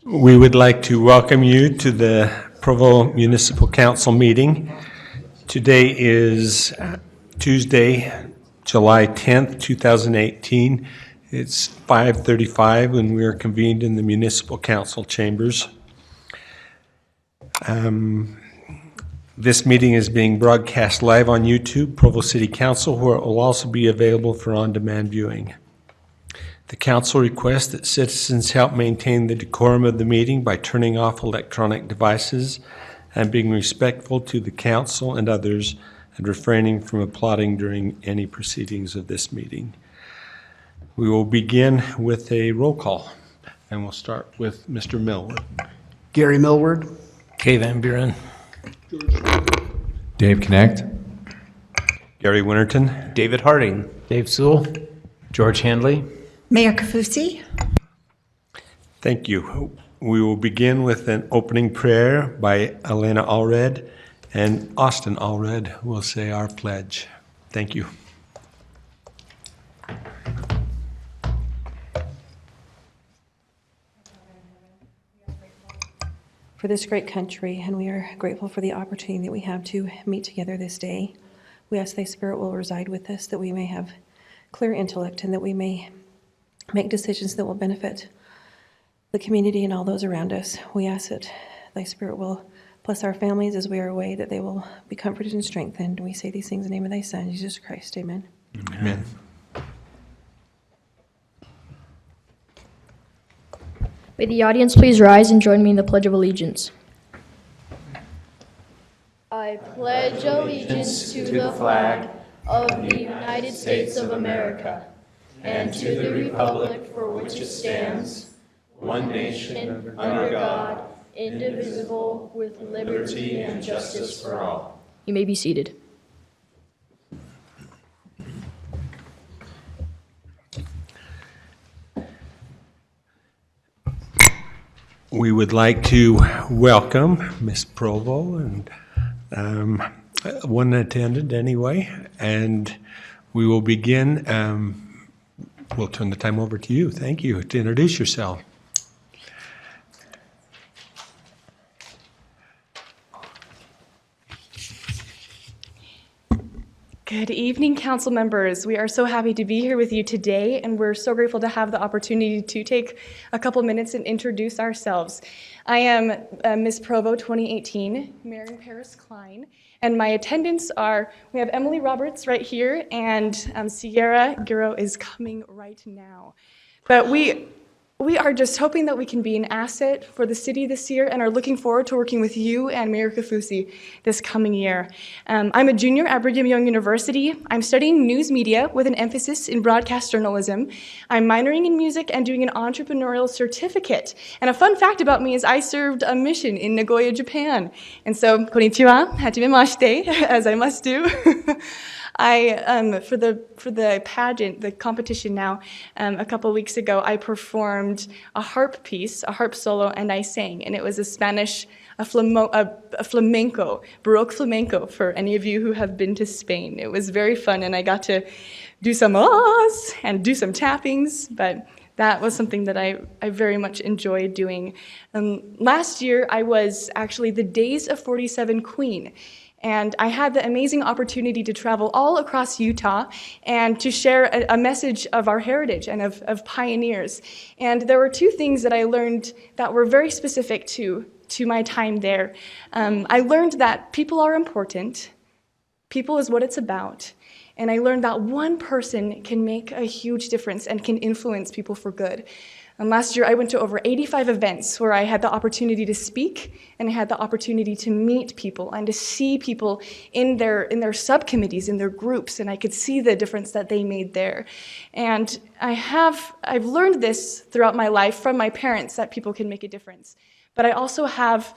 We would like to welcome you to the Provo Municipal Council meeting. Today is Tuesday, July 10th, 2018. It's 5:35 when we are convened in the Municipal Council chambers. This meeting is being broadcast live on YouTube, Provo City Council, where it will also be available for on-demand viewing. The council requests that citizens help maintain the decorum of the meeting by turning off electronic devices and being respectful to the council and others and refraining from applauding during any proceedings of this meeting. We will begin with a roll call, and we'll start with Mr. Millward. Gary Millward. Kay Van Buren. Dave Connect. Gary Winterton. David Harding. Dave Sewell. George Handley. Mayor Kafusi. Thank you. We will begin with an opening prayer by Elena Allred, and Austin Allred will say our pledge. Thank you. For this great country, and we are grateful for the opportunity that we have to meet together this day. We ask Thy Spirit will reside with us, that we may have clear intellect and that we may make decisions that will benefit the community and all those around us. We ask that Thy Spirit will bless our families as we are away, that they will be comforted and strengthened. We say these things in the name of Thy Son, Jesus Christ. Amen. Amen. May the audience please rise and join me in the Pledge of Allegiance. I pledge allegiance to the flag of the United States of America and to the republic for which it stands, one nation, under God, indivisible, with liberty and justice for all. You may be seated. We would like to welcome Ms. Provo and one attendant anyway, and we will begin. We'll turn the time over to you. Thank you. To introduce yourself. Good evening, council members. We are so happy to be here with you today, and we're so grateful to have the opportunity to take a couple minutes and introduce ourselves. I am Ms. Provo 2018, Mary Paris Klein, and my attendants are, we have Emily Roberts right here, and Sierra Guerrero is coming right now. But we are just hoping that we can be an asset for the city this year and are looking forward to working with you and Mayor Kafusi this coming year. I'm a junior at Brigham Young University. I'm studying news media with an emphasis in broadcast journalism. I'm minoring in music and doing an entrepreneurial certificate. And a fun fact about me is I served a mission in Nagoya, Japan. And so, konnichiwa, hajimemashite, as I must do. For the pageant, the competition now, a couple weeks ago, I performed a harp piece, a harp solo, and I sang. And it was a flamenco, Baroque flamenco, for any of you who have been to Spain. It was very fun, and I got to do some ahs and do some tappings, but that was something that I very much enjoyed doing. Last year, I was actually the Days of 47 Queen. And I had the amazing opportunity to travel all across Utah and to share a message of our heritage and of pioneers. And there were two things that I learned that were very specific to my time there. I learned that people are important. People is what it's about. And I learned that one person can make a huge difference and can influence people for good. And last year, I went to over 85 events where I had the opportunity to speak, and I had the opportunity to meet people and to see people in their subcommittees, in their groups, and I could see the difference that they made there. And I've learned this throughout my life from my parents that people can make a difference. But I also have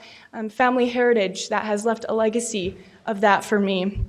family heritage that has left a legacy of that for me.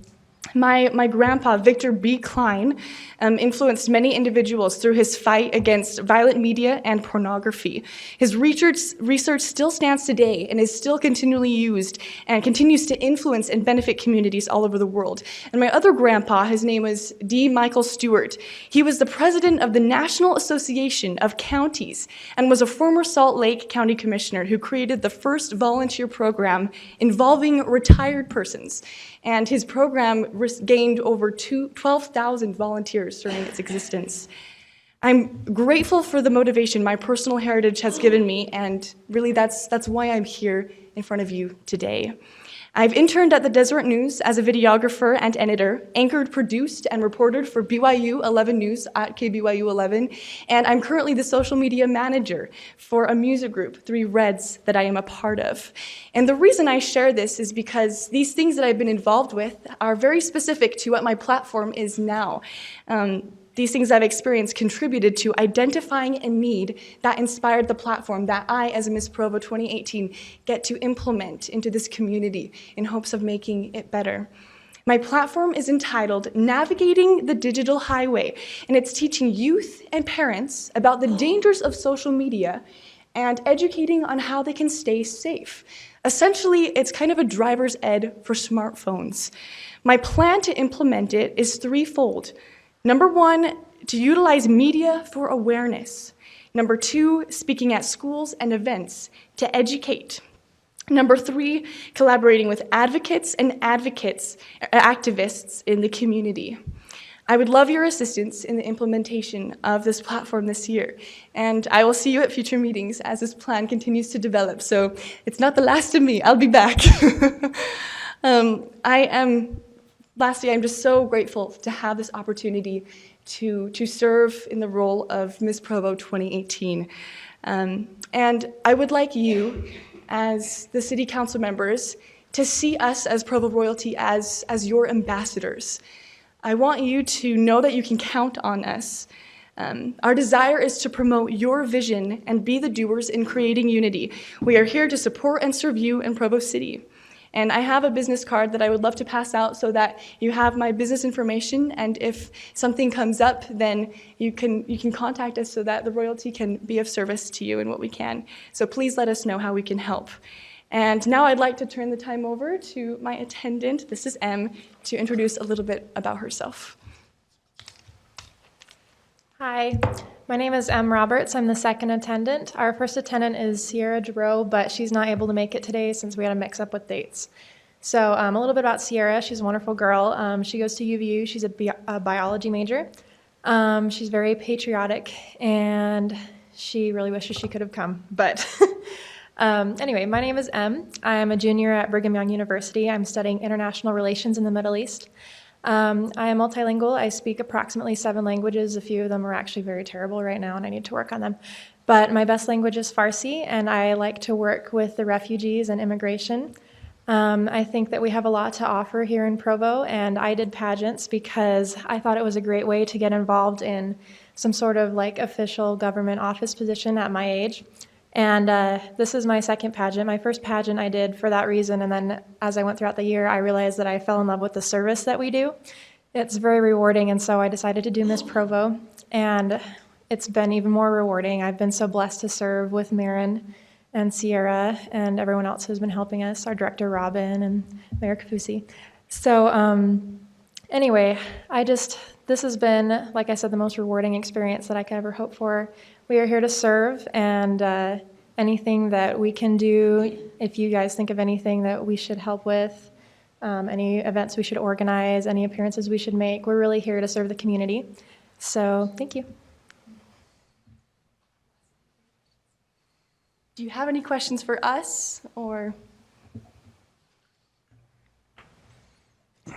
My grandpa, Victor B. Klein, influenced many individuals through his fight against violent media and pornography. His research still stands today and is still continually used and continues to influence and benefit communities all over the world. And my other grandpa, his name was D. Michael Stewart. He was the president of the National Association of Counties and was a former Salt Lake County Commissioner who created the first volunteer program involving retired persons. And his program gained over 12,000 volunteers during its existence. I'm grateful for the motivation my personal heritage has given me, and really that's why I'm here in front of you today. I've interned at the Deseret News as a videographer and editor, anchored, produced, and reported for BYU 11 News at KBYU 11, and I'm currently the social media manager for a music group, 3 Reds, that I am a part of. And the reason I share this is because these things that I've been involved with are very specific to what my platform is now. These things I've experienced contributed to identifying a need that inspired the platform that I, as Miss Provo 2018, get to implement into this community in hopes of making it better. My platform is entitled Navigating the Digital Highway, and it's teaching youth and parents about the dangers of social media and educating on how they can stay safe. Essentially, it's kind of a driver's ed for smartphones. My plan to implement it is threefold. Number 1, to utilize media for awareness. Number 2, speaking at schools and events to educate. Number 3, collaborating with advocates and activists in the community. I would love your assistance in the implementation of this platform this year, and I will see you at future meetings as this plan continues to develop. So it's not the last of me, I'll be back. Lastly, I'm just so grateful to have this opportunity to serve in the role of Miss Provo 2018. And I would like you, as the city council members, to see us as Provo royalty as your ambassadors. I want you to know that you can count on us. Our desire is to promote your vision and be the doers in creating unity. We are here to support and serve you in Provo City. And I have a business card that I would love to pass out so that you have my business information, and if something comes up, then you can contact us so that the royalty can be of service to you in what we can. So please let us know how we can help. And now I'd like to turn the time over to my attendant, this is Em, to introduce a little bit about herself. Hi, my name is Em Roberts. I'm the second attendant. Our first attendant is Sierra Giroux, but she's not able to make it today since we had a mix-up with dates. So a little bit about Sierra. She's a wonderful girl. She goes to UVU. She's a biology major. She's very patriotic, and she really wishes she could have come. But anyway, my name is Em. I'm a junior at Brigham Young University. I'm studying international relations in the Middle East. I am multilingual. I speak approximately 7 languages. A few of them are actually very terrible right now, and I need to work on them. But my best language is Farsi, and I like to work with the refugees and immigration. I think that we have a lot to offer here in Provo, and I did pageants because I thought it was a great way to get involved in some sort of like official government office position at my age. And this is my second pageant. My first pageant I did for that reason, and then as I went throughout the year, I realized that I fell in love with the service that we do. It's very rewarding, and so I decided to do Miss Provo, and it's been even more rewarding. I've been so blessed to serve with Marin and Sierra and everyone else who's been helping us, our director Robin and Mayor Kafusi. So anyway, this has been, like I said, the most rewarding experience that I could ever hope for. We are here to serve, and anything that we can do, if you guys think of anything that we should help with, any events we should organize, any appearances we should make, we're really here to serve the community. So thank you. Do you have any questions for us, or?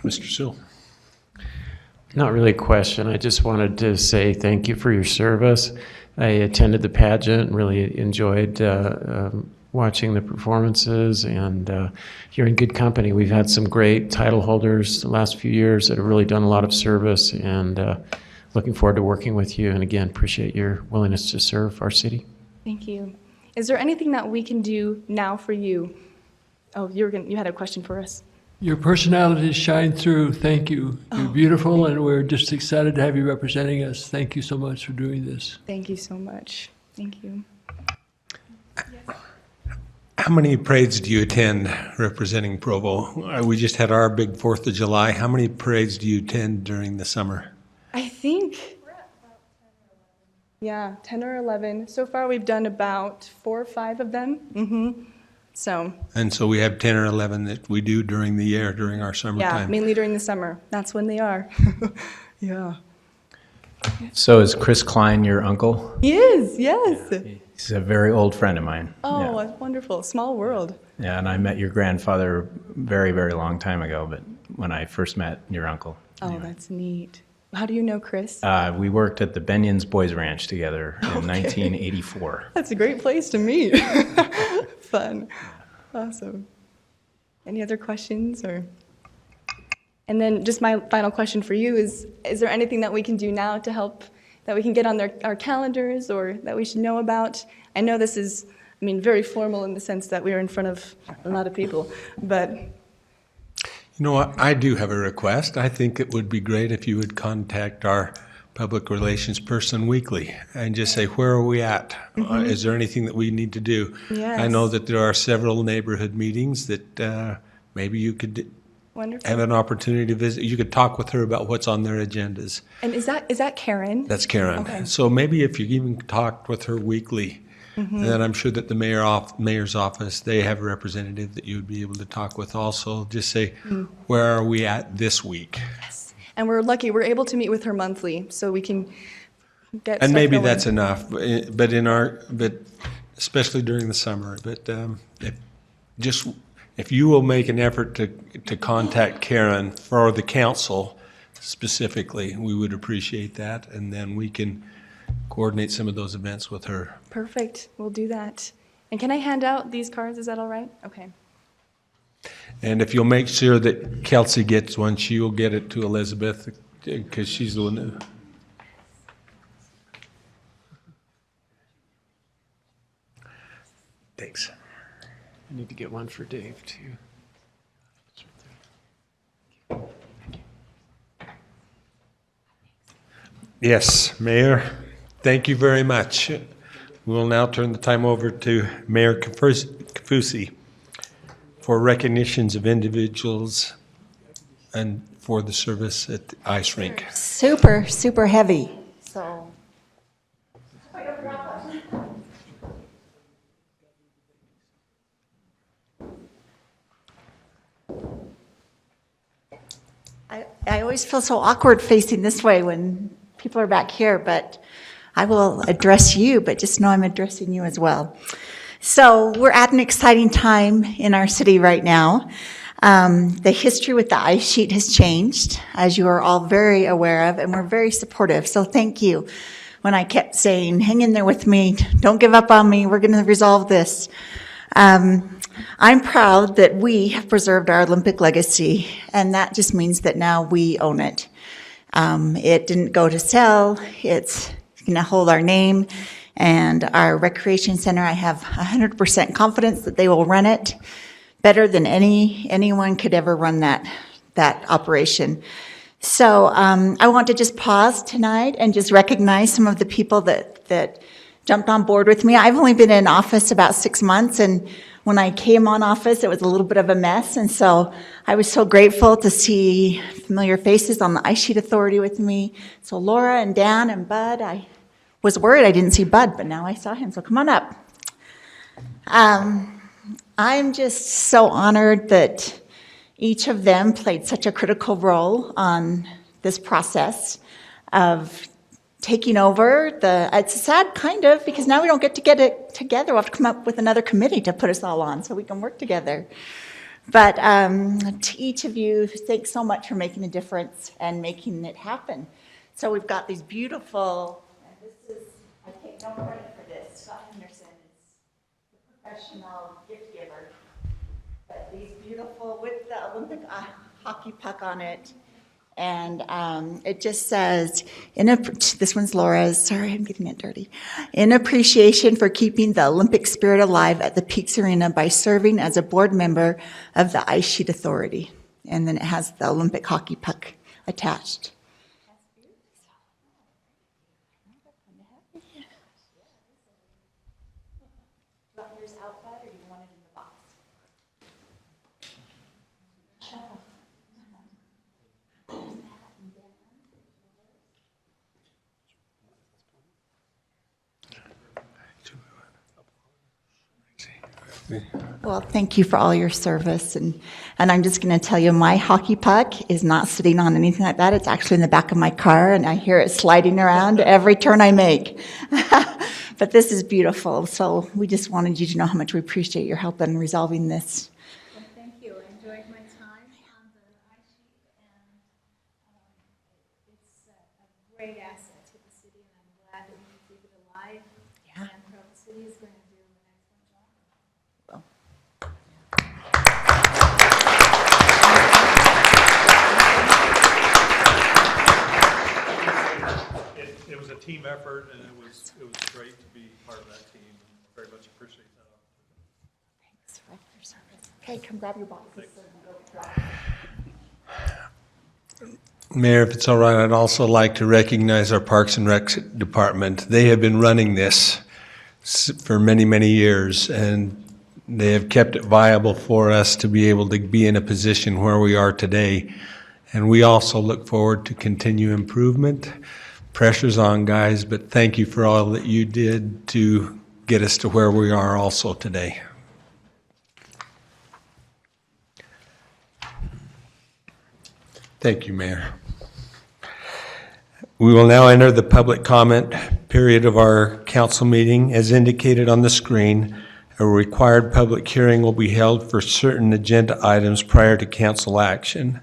Mr. Sewell. Not really a question. I just wanted to say thank you for your service. I attended the pageant and really enjoyed watching the performances, and you're in good company. We've had some great title holders the last few years that have really done a lot of service, and looking forward to working with you. And again, appreciate your willingness to serve our city. Thank you. Is there anything that we can do now for you? Oh, you had a question for us. Your personalities shine through. Thank you. You're beautiful, and we're just excited to have you representing us. Thank you so much for doing this. Thank you so much. Thank you. How many parades do you attend representing Provo? We just had our big 4th of July. How many parades do you attend during the summer? I think, yeah, 10 or 11. So far, we've done about 4 or 5 of them. So, And so we have 10 or 11 that we do during the year, during our yeah, summertime. mainly during the summer. That's when they are. Yeah. So is Chris Klein your uncle? He is, yes. He's a very old friend of mine. Oh, Yeah. that's wonderful. Small world. Yeah, and I met your grandfather very, very long time ago, but when I first met your uncle. Oh, that's neat. How do you know Chris? We worked at the Benyon's Boys Ranch together in 1984. That's a great place to meet. Fun. Awesome. Any other questions or? And then just my final question for you is there anything that we can do now to help, that we can get on our calendars or that we should know about? I know this is, very formal in the sense that we are in front of a lot of people, but. You know what? I do have a request. I think it would be great if you would contact our public relations person weekly and just say, where are we at? Is there anything that we need to do? Yes. I know that there are several neighborhood meetings that maybe you could Wonderful. have an opportunity to visit. You could talk with her about what's on their agendas. And is that Karen? That's Karen. Okay. So maybe if you even talked with her weekly, then I'm sure that the mayor's office, they have a representative that you would be able to talk with also. Just say, where are we at this week? And we're lucky, we're able to meet with her monthly, so we can get And stuff maybe going. that's enough, but especially during the summer. But if you will make an effort to contact Karen for the council specifically, we would appreciate that, and then we can coordinate some of those events with her. Perfect, we'll do that. And can I hand out these cards, is that all right? Okay. And if you'll make sure that Kelsey gets one, she will get it to Elizabeth, because she's the one who. Thanks. I need to get one for Dave, too. Yes, Mayor, thank you very much. We'll now turn the time over to Mayor Kafusi for recognitions of individuals and for the service at the ice rink. Super, super heavy. So. I always feel so awkward facing this way when people are back here, but I will address you, but just know I'm addressing you as well. So we're at an exciting time in our city right now. The history with the ice sheet has changed, as you are all very aware of, and we're very supportive. So thank you. When I kept saying, hang in there with me, don't give up on me, we're going to resolve this. I'm proud that we have preserved our Olympic legacy, and that just means that now we own it. It didn't go to sell, it's going to hold our name, and our recreation center, I have 100% confidence that they will run it better than anyone could ever run that operation. So I want to just pause tonight and just recognize some of the people that jumped on board with me. I've only been in office about 6 months, and when I came on office, it was a little bit of a mess, and so I was so grateful to see familiar faces on the Ice Sheet Authority with me. So Laura and Dan and Bud, I was worried I didn't see Bud, but now I saw him, so come on up. I'm just so honored that each of them played such a critical role on this process of taking over it's sad kind of, because now we don't get it together. We'll have to come up with another committee to put us all on so we can work together. But to each of you, thanks so much for making a difference and making it happen. So we've got these beautiful, and this is, I take no credit for this, Scott Henderson is the professional gift giver. But these beautiful, with the Olympic hockey puck on it, and it just says, this one's Laura's, sorry, I'm getting it dirty. In appreciation for keeping the Olympic spirit alive at the Peaks Arena by serving as a board member of the Ice Sheet Authority. and then it has the Olympic hockey puck attached. Well, thank you for all your service, and I'm just going to tell you, my hockey puck is not sitting on anything like that. It's actually in the back of my car, and I hear it sliding around every turn I make. But this is beautiful, so we just wanted you to know how much we appreciate your help in resolving this. Well, thank you. I enjoyed my time on the ice sheet, and it's a great asset to the city, and I'm glad that we can keep it alive. Yeah. And Provo City is going to do an excellent job. Well, It was a team effort, and it was great to be part of that team. Very much appreciate that. thanks for your service. Okay, come grab your boxes. Mayor, if it's all right, I'd also like to recognize our Parks and Rec Department. They have been running this for many, many years, and they have kept it viable for us to be able to be in a position where we are today. And we also look forward to continued improvement. Pressure's on, guys, but thank you for all that you did to get us to where we are also today. Thank you, Mayor. We will now enter the public comment period of our council meeting. As indicated on the screen, a required public hearing will be held for certain agenda items prior to council action.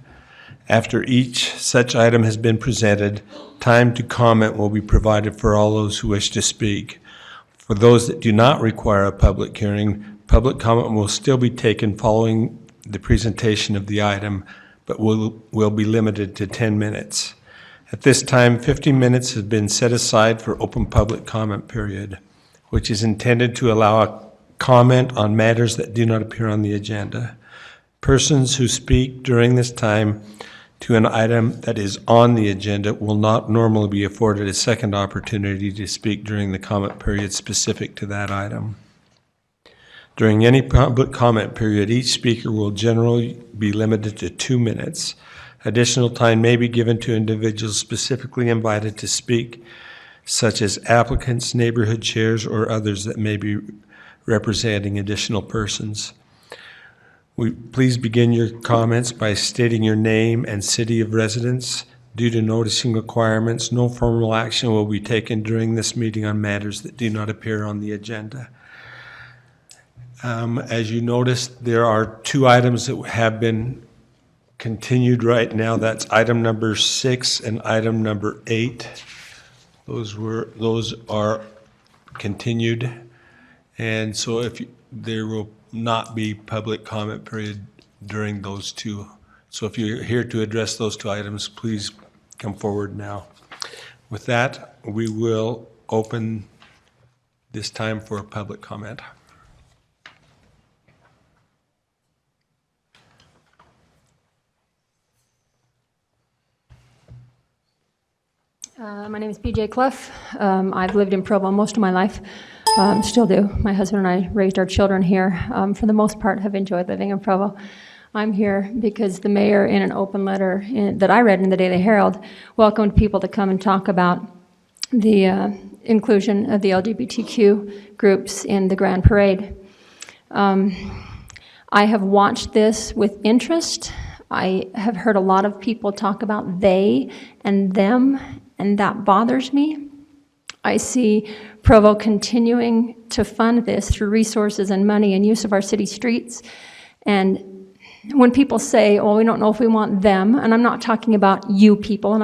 After each such item has been presented, time to comment will be provided for all those who wish to speak. For those that do not require a public hearing, public comment will still be taken following the presentation of the item, but will be limited to 10 minutes. At this time, 15 minutes has been set aside for open public comment period, which is intended to allow a comment on matters that do not appear on the agenda. Persons who speak during this time to an item that is on the agenda will not normally be afforded a second opportunity to speak during the comment period specific to that item. During any public comment period, each speaker will generally be limited to 2 minutes. Additional time may be given to individuals specifically invited to speak, such as applicants, neighborhood chairs, or others that may be representing additional persons. Please begin your comments by stating your name and city of residence. Due to noticing requirements, no formal action will be taken during this meeting on matters that do not appear on the agenda. As you noticed, there are 2 items that have been continued right now. That's item number 6 and item number 8. Those are continued, and so there will not be public comment period during those 2. So if you're here to address those 2 items, please come forward now. With that, we will open this time for public comment. My name is BJ Clough. I've lived in Provo most of my life, still do. My husband and I raised our children here. For the most part, have enjoyed living in Provo. I'm here because the mayor, in an open letter that I read in the Daily Herald, welcomed people to come and talk about the inclusion of the LGBTQ groups in the Grand Parade. I have watched this with interest. I have heard a lot of people talk about they and them, and that bothers me. I see Provo continuing to fund this through resources and money and use of our city streets. And when people say, well, we don't know if we want them, and I'm not talking about you people,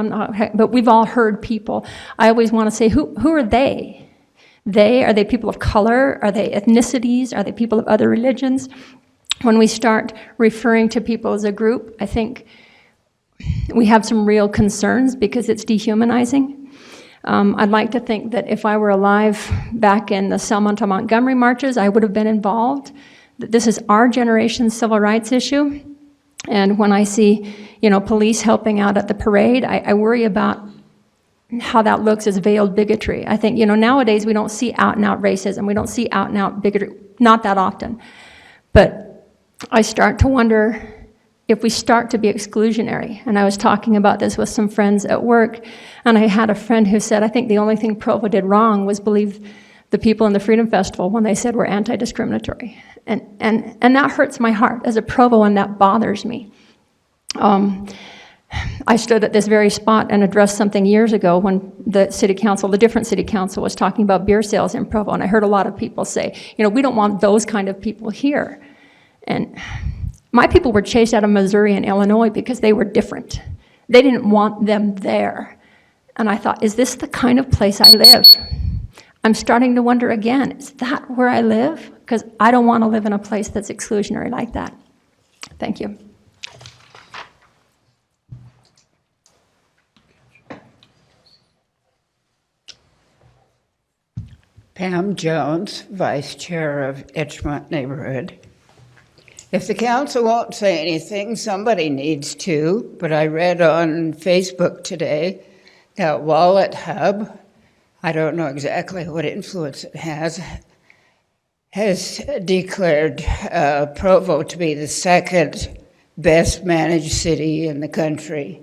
but we've all heard people, I always want to say, who are they? Are they people of color? Are they ethnicities? Are they people of other religions? When we start referring to people as a group, I think we have some real concerns because it's dehumanizing. I'd like to think that if I were alive back in the Selma to Montgomery marches, I would have been involved. This is our generation's civil rights issue. And when I see, police helping out at the parade, I worry about how that looks as veiled bigotry. I think, nowadays we don't see out-and-out racism. We don't see out-and-out bigotry, not that often. But I start to wonder if we start to be exclusionary. And I was talking about this with some friends at work, and I had a friend who said, I think the only thing Provo did wrong was believe the people in the Freedom Festival when they said we're anti-discriminatory. And that hurts my heart as a Provo, and that bothers me. I stood at this very spot and addressed something years ago when the different city council was talking about beer sales in Provo, and I heard a lot of people say, we don't want those kind of people here. And my people were chased out of Missouri and Illinois because they were different. They didn't want them there. And I thought, is this the kind of place I live? I'm starting to wonder again, is that where I live? Because I don't want to live in a place that's exclusionary like that. Thank you. Pam Jones, Vice Chair of Timp Neighborhood. If the council won't say anything, somebody needs to, but I read on Facebook today that Wallet Hub, I don't know exactly what influence it has declared Provo to be the second best managed city in the country.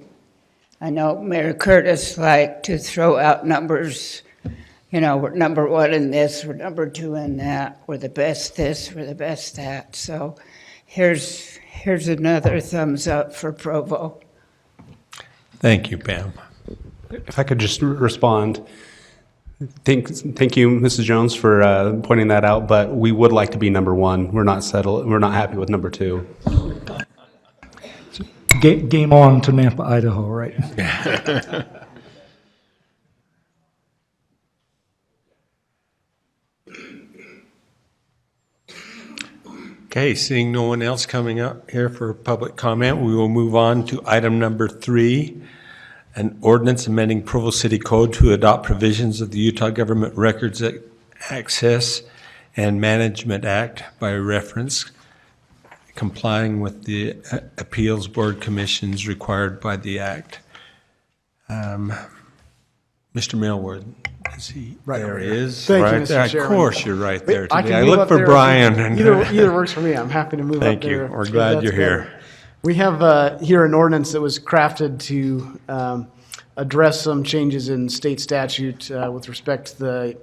I know Mayor Curtis liked to throw out numbers. We're number one in this, we're number two in that, we're the best this, we're the best that. So here's another thumbs up for Provo. Thank you, Pam. If I could just respond. Thank you, Mrs. Jones, for pointing that out, but we would like to be number one. We're not settled. We're not happy with number two. Game on to Nampa, Idaho, right? Okay, seeing no one else coming up here for public comment, we will move on to item number 3, an ordinance amending Provo City Code to adopt provisions of the Utah Government Records Access and Management Act by reference, complying with the appeals board commissions required by the act. Mr. Millward, is he? Right there over he here. is. Thank you, Right Mr. there. Chairman. Of course, you're right there I today. can I move look up for there. Brian. And Either works for me. I'm happy to move up Thank you. there. We're glad That's you're better. here. We have here an ordinance that was crafted to address some changes in state statute with respect to the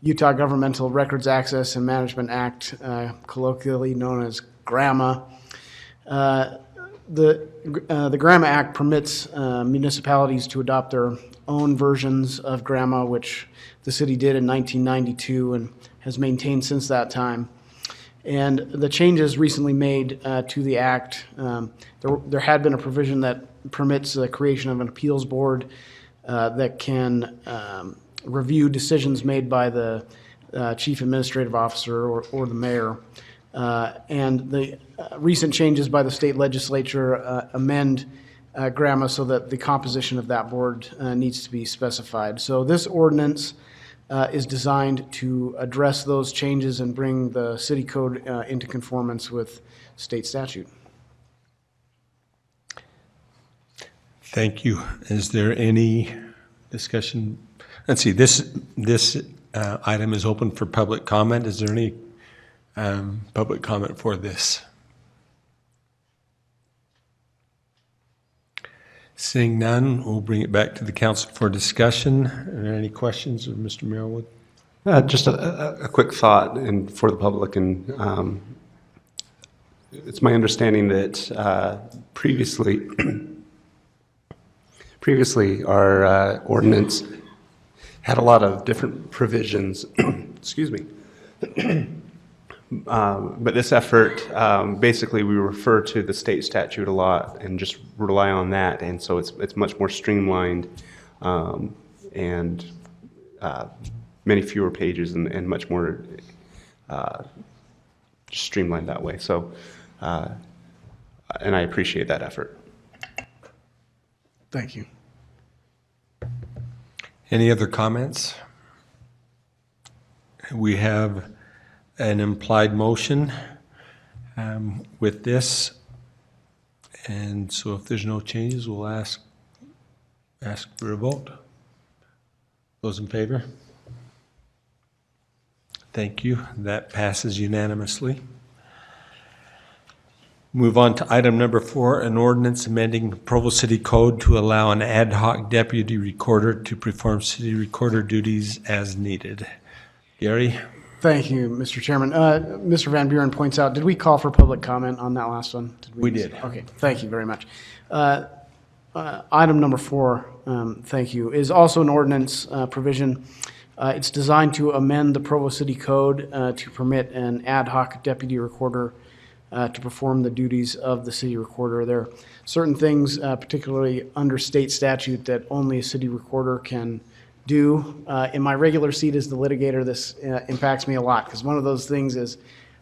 Utah Governmental Records Access and Management Act, colloquially known as GRAMA. The GRAMA Act permits municipalities to adopt their own versions of GRAMA, which the city did in 1992 and has maintained since that time. And the changes recently made to the act, there had been a provision that permits the creation of an appeals board that can review decisions made by the chief administrative officer or the mayor. And the recent changes by the state legislature amend GRAMA so that the composition of that board needs to be specified. So this ordinance is designed to address those changes and bring the city code into conformance with state statute. Thank you. Is there any discussion? Let's see, this item is open for public comment. Is there any public comment for this? Seeing none, we'll bring it back to the council for discussion. Are there any questions of Mr. Merriwood? Just a quick thought and for the public, and it's my understanding that previously our ordinance had a lot of different provisions. Excuse me. But this effort, basically we refer to the state statute a lot and just rely on that, and so it's much more streamlined and many fewer pages and much more streamlined that way. So, and I appreciate that effort. Thank you. Any other comments? We have an implied motion with this, And so if there's no changes, we'll ask for a vote. Those in favor? Thank you. That passes unanimously. Move on to item number 4, an ordinance amending the Provo City Code to allow an ad hoc deputy recorder to perform city recorder duties as needed. Gary? Thank you, Mr. Chairman. Mr. Van Buren points out, did we call for public comment on that last one? We did. Okay, thank you very much. Item number 4, thank you, is also an ordinance provision. It's designed to amend the Provo City Code to permit an ad hoc deputy recorder to perform the duties of the city recorder. There are certain things, particularly under state statute, that only a city recorder can do. In my regular seat as the litigator, this impacts me a lot, because one of those things is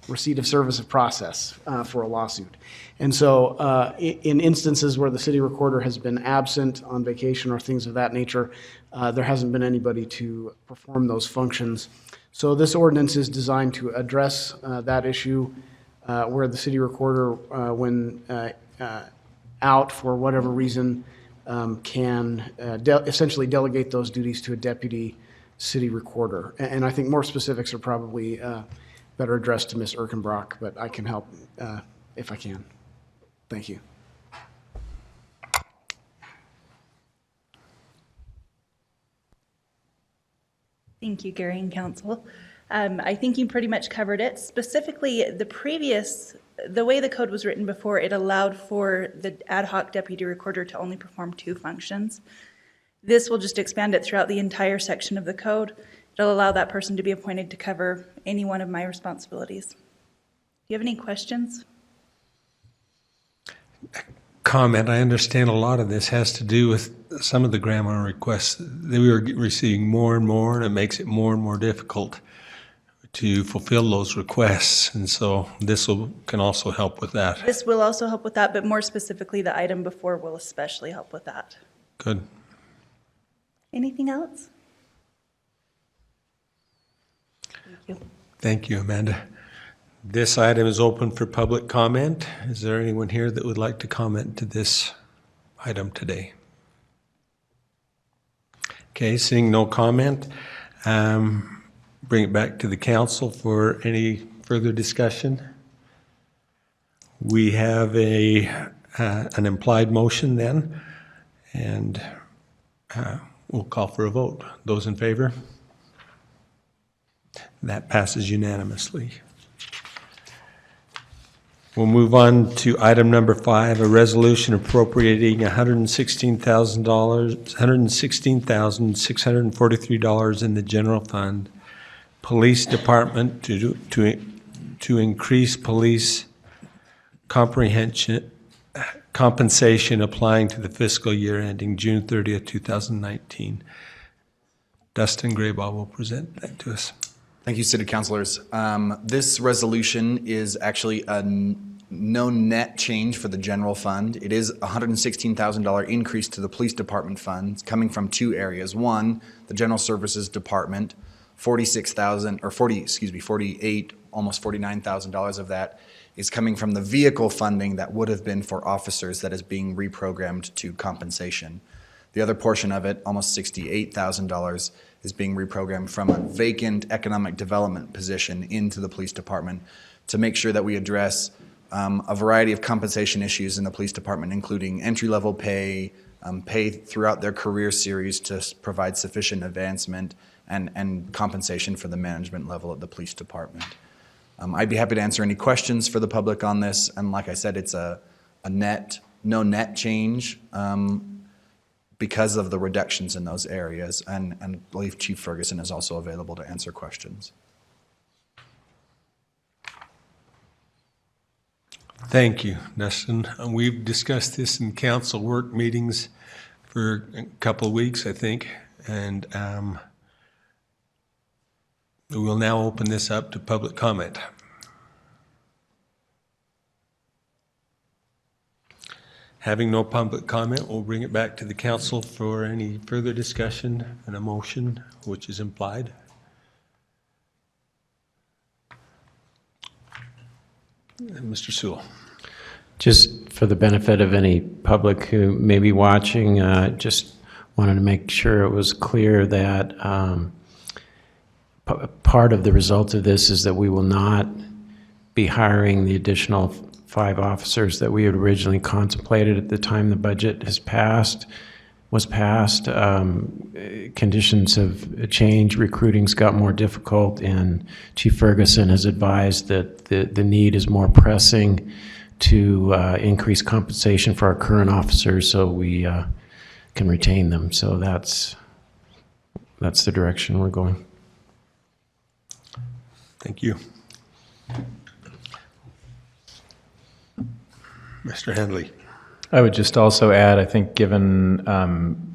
receipt of service of process for a lawsuit. And so in instances where the city recorder has been absent on vacation or things of that nature, there hasn't been anybody to perform those functions. So this ordinance is designed to address that issue where the city recorder, when out for whatever reason, can essentially delegate those duties to a deputy city recorder. And I think more specifics are probably better addressed to Ms. Erkenbrock, but I can help if I can. Thank you. Thank you, Gary and Council. I think you pretty much covered it. Specifically, the way the code was written before, it allowed for the ad hoc deputy recorder to only perform 2 functions. This will just expand it throughout the entire section of the code. It'll allow that person to be appointed to cover any one of my responsibilities. Do you have any questions? Comment. I understand a lot of this has to do with some of the grandma requests that we are receiving more and more, and it makes it more and more difficult to fulfill those requests. And so this can also help with that. This will also help with that, but more specifically, the item before will especially help with that. Good. Anything else? Thank you. Thank you, Amanda. This item is open for public comment. Is there anyone here that would like to comment to this item today? Okay, seeing no comment, bring it back to the council for any further discussion. We have an implied motion then, and we'll call for a vote. Those in favor? That passes unanimously. We'll move on to item number 5, a resolution appropriating $116,643 in the general fund, police department to increase police compensation applying to the fiscal year ending June 30th, 2019. Dustin Graybaugh will present that to us. Thank you, City Councilors. This resolution is actually a no net change for the general fund. It is a $116,000 increase to the police department fund coming from 2 areas. One, the general services department, almost $49,000 of that is coming from the vehicle funding that would have been for officers that is being reprogrammed to compensation. The other portion of it, almost $68,000, is being reprogrammed from a vacant economic development position into the police department to make sure that we address a variety of compensation issues in the police department, including entry-level pay, pay throughout their career series to provide sufficient advancement, and compensation for the management level at the police department. I'd be happy to answer any questions for the public on this, and like I said, it's no net change because of the reductions in those areas, and I believe Chief Ferguson is also available to answer questions. Thank you, Dustin. We've discussed this in council work meetings for a couple of weeks, I think, and we will now open this up to public comment. Having no public comment, we'll bring it back to the council for any further discussion and a motion, which is implied. Mr. Sewell. Just for the benefit of any public who may be watching, just wanted to make sure it was clear that part of the result of this is that we will not be hiring the additional 5 officers that we had originally contemplated at the time the budget was passed. Conditions have changed, recruiting's got more difficult, and Chief Ferguson has advised that the need is more pressing to increase compensation for our current officers so we can retain them. So that's the direction we're going. Thank you. Mr. Henley. I would just also add, I think given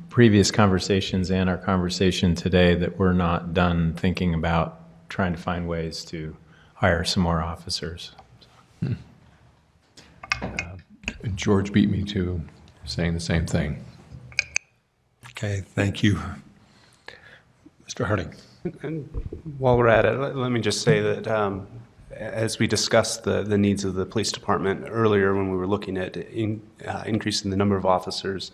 previous conversations and our conversation today, that we're not done thinking about trying to find ways to hire some more officers. George beat me to saying the same thing. Okay, thank you. Mr. Harding. And while we're at it, let me just say that as we discussed the needs of the police department earlier when we were looking at increasing the number of officers,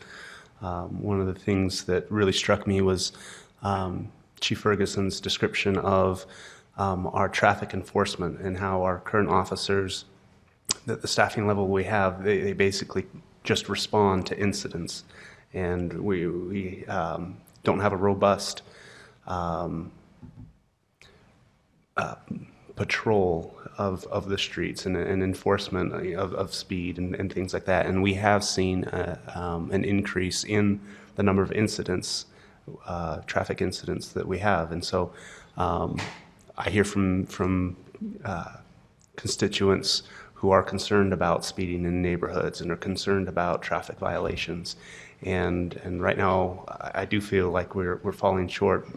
one of the things that really struck me was Chief Ferguson's description of our traffic enforcement and how our current officers, the staffing level we have, they basically just respond to incidents. And we don't have a robust patrol of the streets and enforcement of speed and things like that. And we have seen an increase in the number of incidents, traffic incidents that we have. And so I hear from constituents who are concerned about speeding in neighborhoods and are concerned about traffic violations. And right now, I do feel like we're falling short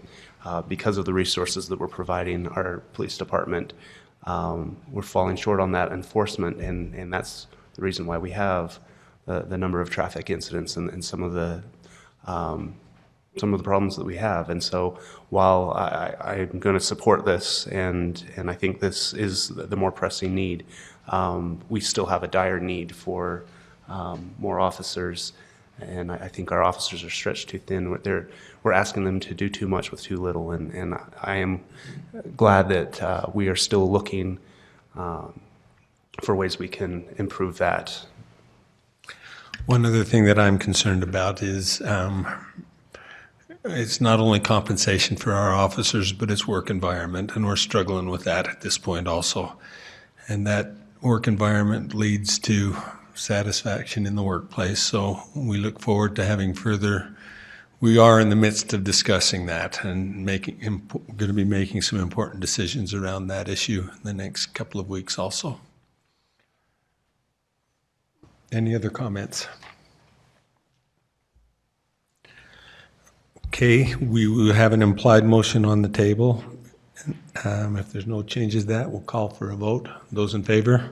because of the resources that we're providing our police department. We're falling short on that enforcement, and that's the reason why we have the number of traffic incidents and some of the problems that we have. And so while I'm going to support this, and I think this is the more pressing need, we still have a dire need for more officers. And I think our officers are stretched too thin. We're asking them to do too much with too little. And I am glad that we are still looking for ways we can improve that. One other thing that I'm concerned about is it's not only compensation for our officers, but it's work environment. And we're struggling with that at this point also. And that work environment leads to satisfaction in the workplace. So we look forward to having we are in the midst of discussing that and going to be making some important decisions around that issue in the next couple of weeks also. Any other comments? Okay, we will have an implied motion on the table. If there's no changes to that, we'll call for a vote. Those in favor?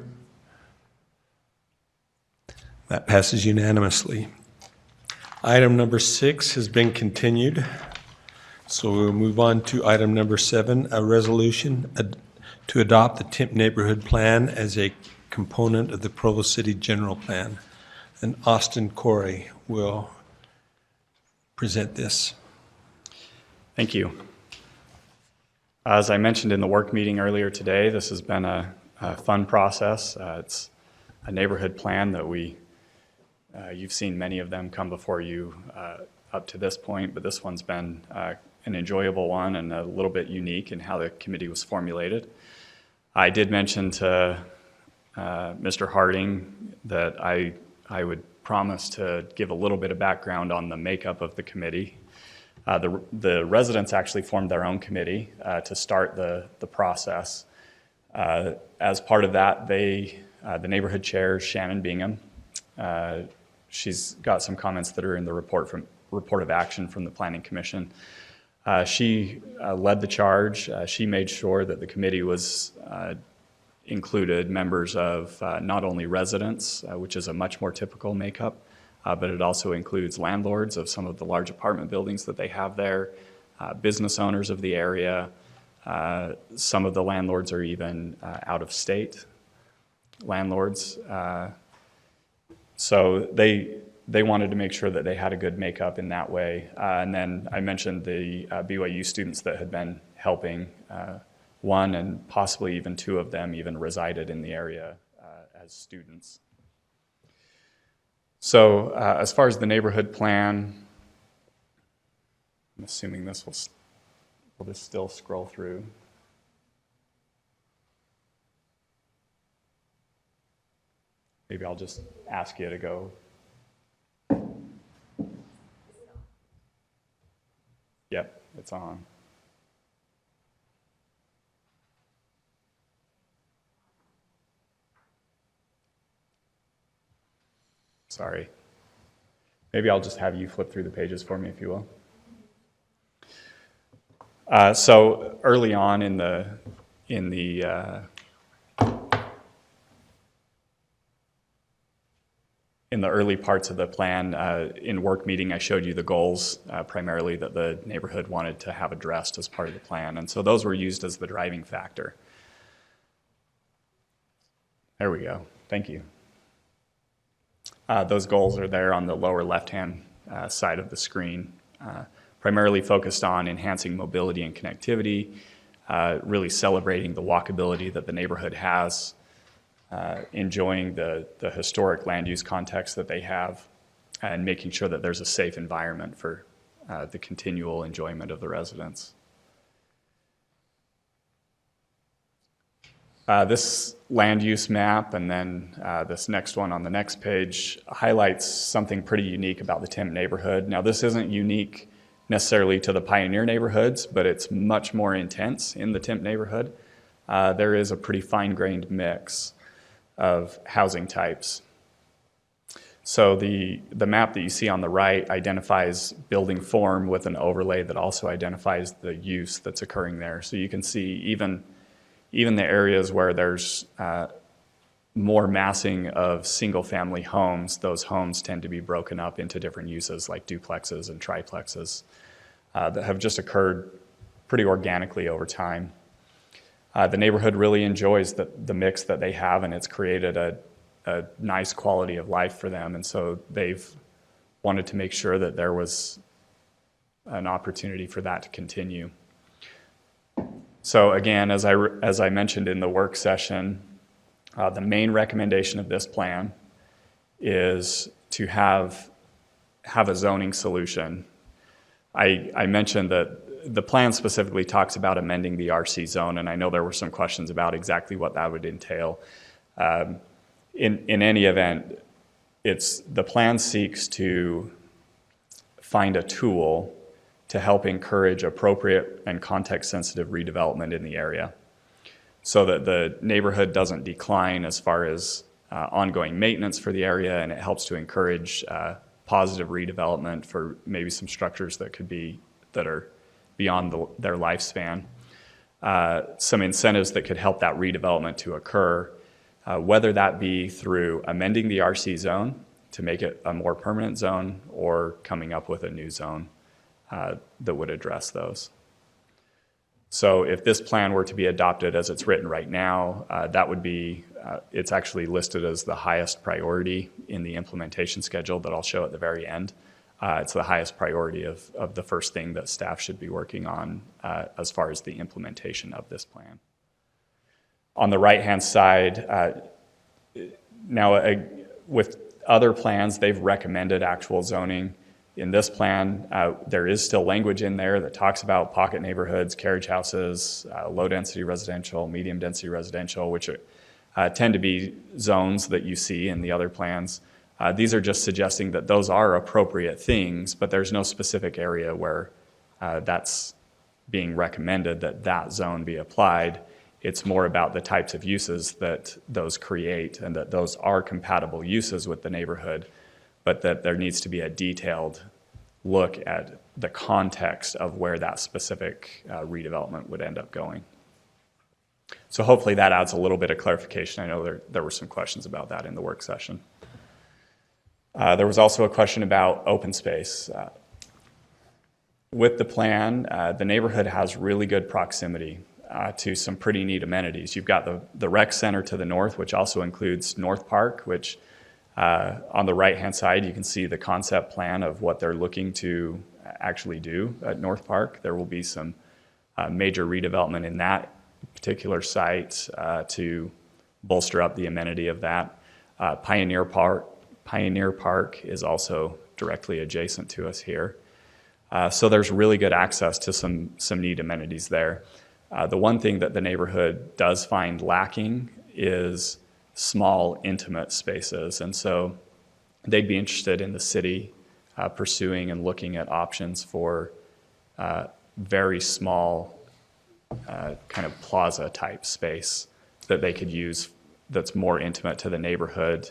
That passes unanimously. Item number 6 has been continued. So we'll move on to item number 7, a resolution to adopt the Timp Neighborhood Plan as a component of the Provo City General Plan. And Austin Corey will present this. Thank you. As I mentioned in the work meeting earlier today, this has been a fun process. It's a neighborhood plan that you've seen many of them come before you up to this point, but this one's been an enjoyable one and a little bit unique in how the committee was formulated. I did mention to Mr. Harding that I would promise to give a little bit of background on the makeup of the committee. The residents actually formed their own committee to start the process. As part of that, the neighborhood chair, Shannon Bingham, she's got some comments that are in the report of action from the Planning Commission. She led the charge. She made sure that the committee included members of not only residents, which is a much more typical makeup, but it also includes landlords of some of the large apartment buildings that they have there, business owners of the area. Some of the landlords are even out-of-state landlords. So they wanted to make sure that they had a good makeup in that way. And then I mentioned the BYU students that had been helping. One and possibly even two of them even resided in the area as students. So as far as the neighborhood plan, I'm assuming this will this still scroll through. Maybe I'll just ask you to go. Yep, it's on. Sorry. Maybe I'll just have you flip through the pages for me, if you will. So early on in the early parts of the plan, in work meeting, I showed you the goals primarily that the neighborhood wanted to have addressed as part of the plan. And so those were used as the driving factor. There we go. Thank you. Those goals are there on the lower left-hand side of the screen, primarily focused on enhancing mobility and connectivity, really celebrating the walkability that the neighborhood has, enjoying the historic land use context that they have, and making sure that there's a safe environment for the continual enjoyment of the residents. This land use map and then this next one on the next page highlights something pretty unique about the Timp neighborhood. Now, this isn't unique necessarily to the pioneer neighborhoods, but it's much more intense in the Timp neighborhood. There is a pretty fine-grained mix of housing types. So the map that you see on the right identifies building form with an overlay that also identifies the use that's occurring there. So you can see even the areas where there's more massing of single-family homes, those homes tend to be broken up into different uses like duplexes and triplexes that have just occurred pretty organically over time. The neighborhood really enjoys the mix that they have, and it's created a nice quality of life for them. And so they've wanted to make sure that there was an opportunity for that to continue. So again, as I mentioned in the work session, the main recommendation of this plan is to have a zoning solution. I mentioned that the plan specifically talks about amending the RC zone, and I know there were some questions about exactly what that would entail. In any event, the plan seeks to find a tool to help encourage appropriate and context-sensitive redevelopment in the area so that the neighborhood doesn't decline as far as ongoing maintenance for the area, and it helps to encourage positive redevelopment for maybe some structures that are beyond their lifespan. Some incentives that could help that redevelopment to occur, whether that be through amending the RC zone to make it a more permanent zone or coming up with a new zone that would address those. So if this plan were to be adopted as it's written right now, that would be, it's actually listed as the highest priority in the implementation schedule that I'll show at the very end. It's the highest priority of the first thing that staff should be working on as far as the implementation of this plan. On the right-hand side, now with other plans, they've recommended actual zoning. In this plan, there is still language in there that talks about pocket neighborhoods, carriage houses, low-density residential, medium-density residential, which tend to be zones that you see in the other plans. These are just suggesting that those are appropriate things, but there's no specific area where that's being recommended that zone be applied. It's more about the types of uses that those create and that those are compatible uses with the neighborhood, but that there needs to be a detailed look at the context of where that specific redevelopment would end up going. So hopefully that adds a little bit of clarification. I know there were some questions about that in the work session. There was also a question about open space. With the plan, the neighborhood has really good proximity to some pretty neat amenities. You've got the rec center to the north, which also includes North Park, which On the right-hand side, you can see the concept plan of what they're looking to actually do at North Park. There will be some major redevelopment in that particular site to bolster up the amenity of that. Pioneer Park is also directly adjacent to us here. So there's really good access to some neat amenities there. The one thing that the neighborhood does find lacking is small, intimate spaces. And so they'd be interested in the city pursuing and looking at options for very small kind of plaza type space that they could use that's more intimate to the neighborhood,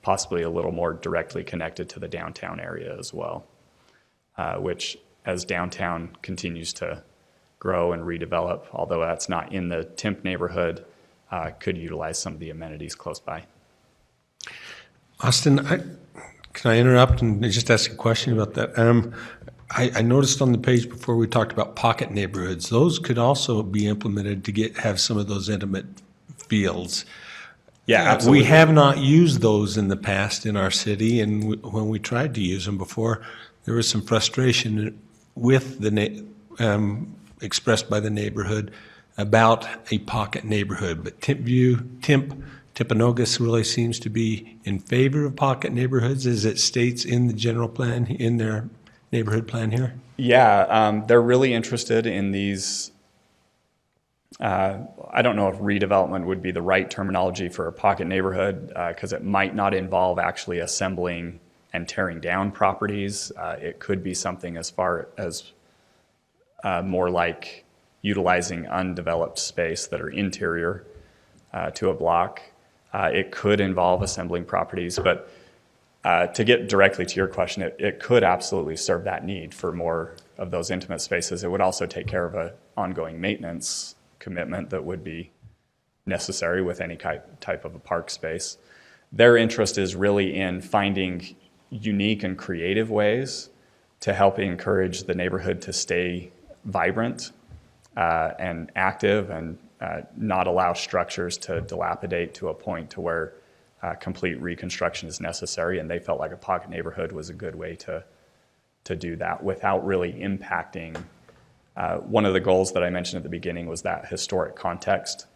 possibly a little more directly connected to the downtown area as well, which as downtown continues to grow and redevelop, although that's not in the Timp neighborhood, could utilize some of the amenities close by. Austin, can I interrupt and just ask a question about that? I noticed on the page before we talked about pocket neighborhoods. Those could also be implemented to have some of those intimate feels. Yeah, absolutely. We have not used those in the past in our city, and when we tried to use them before, there was some frustration with expressed by the neighborhood about a pocket neighborhood. But Timpanogos really seems to be in favor of pocket neighborhoods, as it states in the general plan, in their neighborhood plan here. Yeah, they're really interested in these. I don't know if redevelopment would be the right terminology for a pocket neighborhood, because it might not involve actually assembling and tearing down properties. It could be something as far as more like utilizing undeveloped space that are interior to a block. It could involve assembling properties, but to get directly to your question, it could absolutely serve that need for more of those intimate spaces. It would also take care of an ongoing maintenance commitment that would be necessary with any type of a park space. Their interest is really in finding unique and creative ways to help encourage the neighborhood to stay vibrant and active, and not allow structures to dilapidate to a point to where complete reconstruction is necessary. And they felt like a pocket neighborhood was a good way to do that without really impacting. One of the goals that I mentioned at the beginning was that historic context.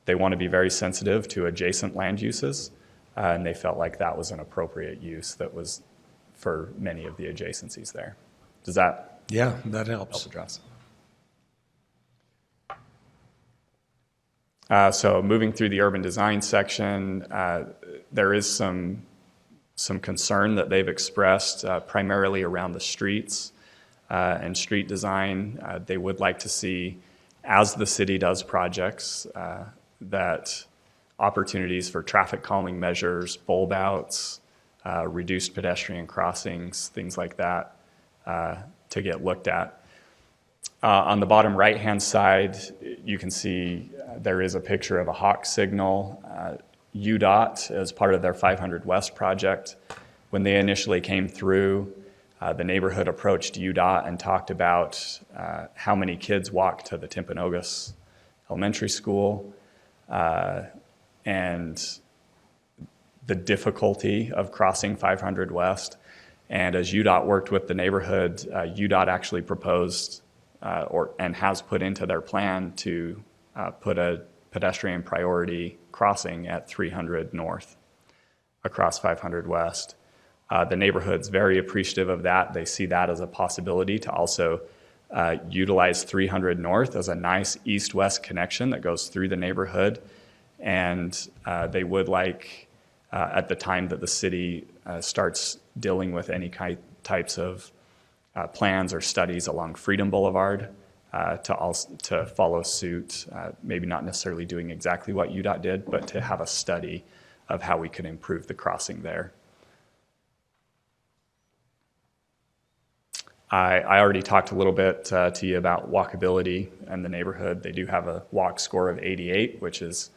They want to be very sensitive to adjacent land uses, and they felt like that was an appropriate use that was for many of the adjacencies there. Does that? Yeah, that helps. Help address. So moving through the urban design section, there is some concern that they've expressed primarily around the streets and street design. They would like to see, as the city does projects, that opportunities for traffic calming measures, bulb outs, reduced pedestrian crossings, things like that, to get looked at. On the bottom right-hand side, you can see there is a picture of a hawk signal. UDOT, as part of their 500 West project, when they initially came through, the neighborhood approached UDOT and talked about how many kids walk to the Timpanogos Elementary School and the difficulty of crossing 500 West. And as UDOT worked with the neighborhood, UDOT actually proposed and has put into their plan to put a pedestrian priority crossing at 300 North across 500 West. The neighborhood's very appreciative of that. They see that as a possibility to also utilize 300 North as a nice east-west connection that goes through the neighborhood. And they would like, at the time that the city starts dealing with any types of plans or studies along Freedom Boulevard, to follow suit, maybe not necessarily doing exactly what UDOT did, but to have a study of how we could improve the crossing there. I already talked a little bit to you about walkability and the neighborhood. They do have a walk score of 88, which is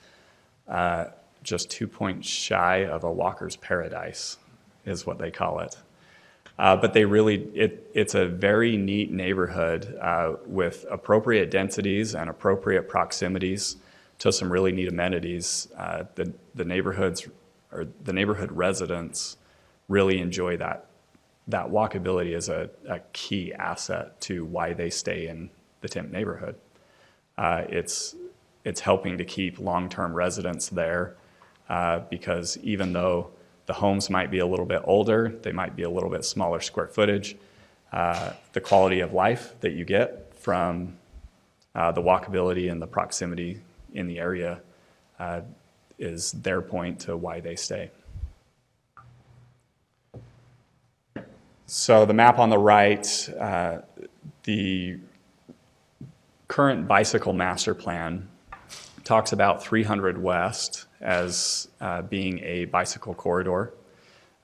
just 2 points shy of a walker's paradise, is what they call it. But they really, it's a very neat neighborhood with appropriate densities and appropriate proximities to some really neat amenities. The neighborhood's or the neighborhood residents really enjoy that walkability as a key asset to why they stay in the Timp neighborhood. It's helping to keep long-term residents there because even though the homes might be a little bit older, they might be a little bit smaller square footage, the quality of life that you get from the walkability and the proximity in the area is their point to why they stay. So the map on the right, the current bicycle master plan talks about 300 West as being a bicycle corridor.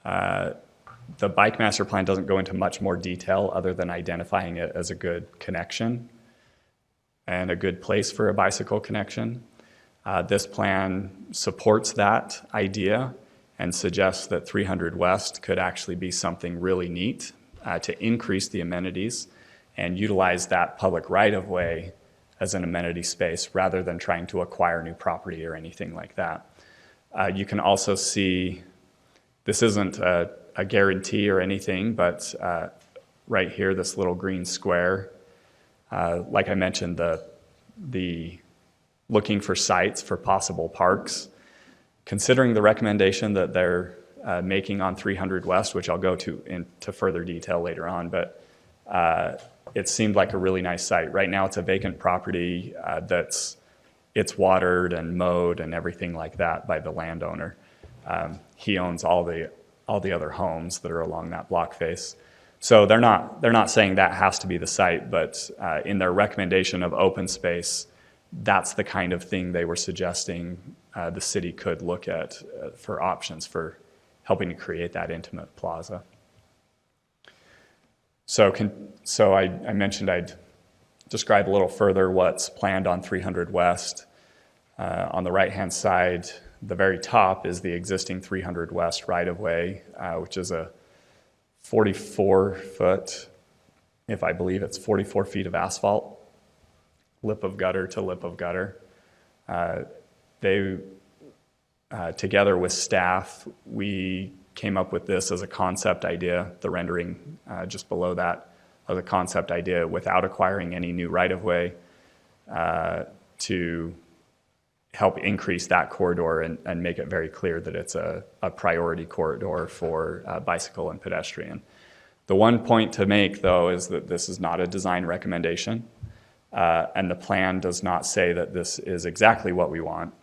The bike master plan doesn't go into much more detail other than identifying it as a good connection and a good place for a bicycle connection. This plan supports that idea and suggests that 300 West could actually be something really neat to increase the amenities and utilize that public right-of-way as an amenity space rather than trying to acquire new property or anything like that. You can also see, this isn't a guarantee or anything, but right here, this little green square, like I mentioned, the looking for sites for possible parks. Considering the recommendation that they're making on 300 West, which I'll go into further detail later on, but it seemed like a really nice site. Right now it's a vacant property it's watered and mowed and everything like that by the landowner. He owns all the other homes that are along that block face. So they're not saying that has to be the site, but in their recommendation of open space, that's the kind of thing they were suggesting the city could look at for options for helping to create that intimate plaza. So I mentioned I'd describe a little further what's planned on 300 West. On the right-hand side, the very top is the existing 300 West right-of-way, which is a 44-foot, if I believe it's 44 feet of asphalt, lip of gutter to lip of gutter. They, together with staff, we came up with this as a concept idea, the rendering just below that of the concept idea without acquiring any new right-of-way to help increase that corridor and make it very clear that it's a priority corridor for bicycle and pedestrian. The one point to make, though, is that this is not a design recommendation, and the plan does not say that this is exactly what we want.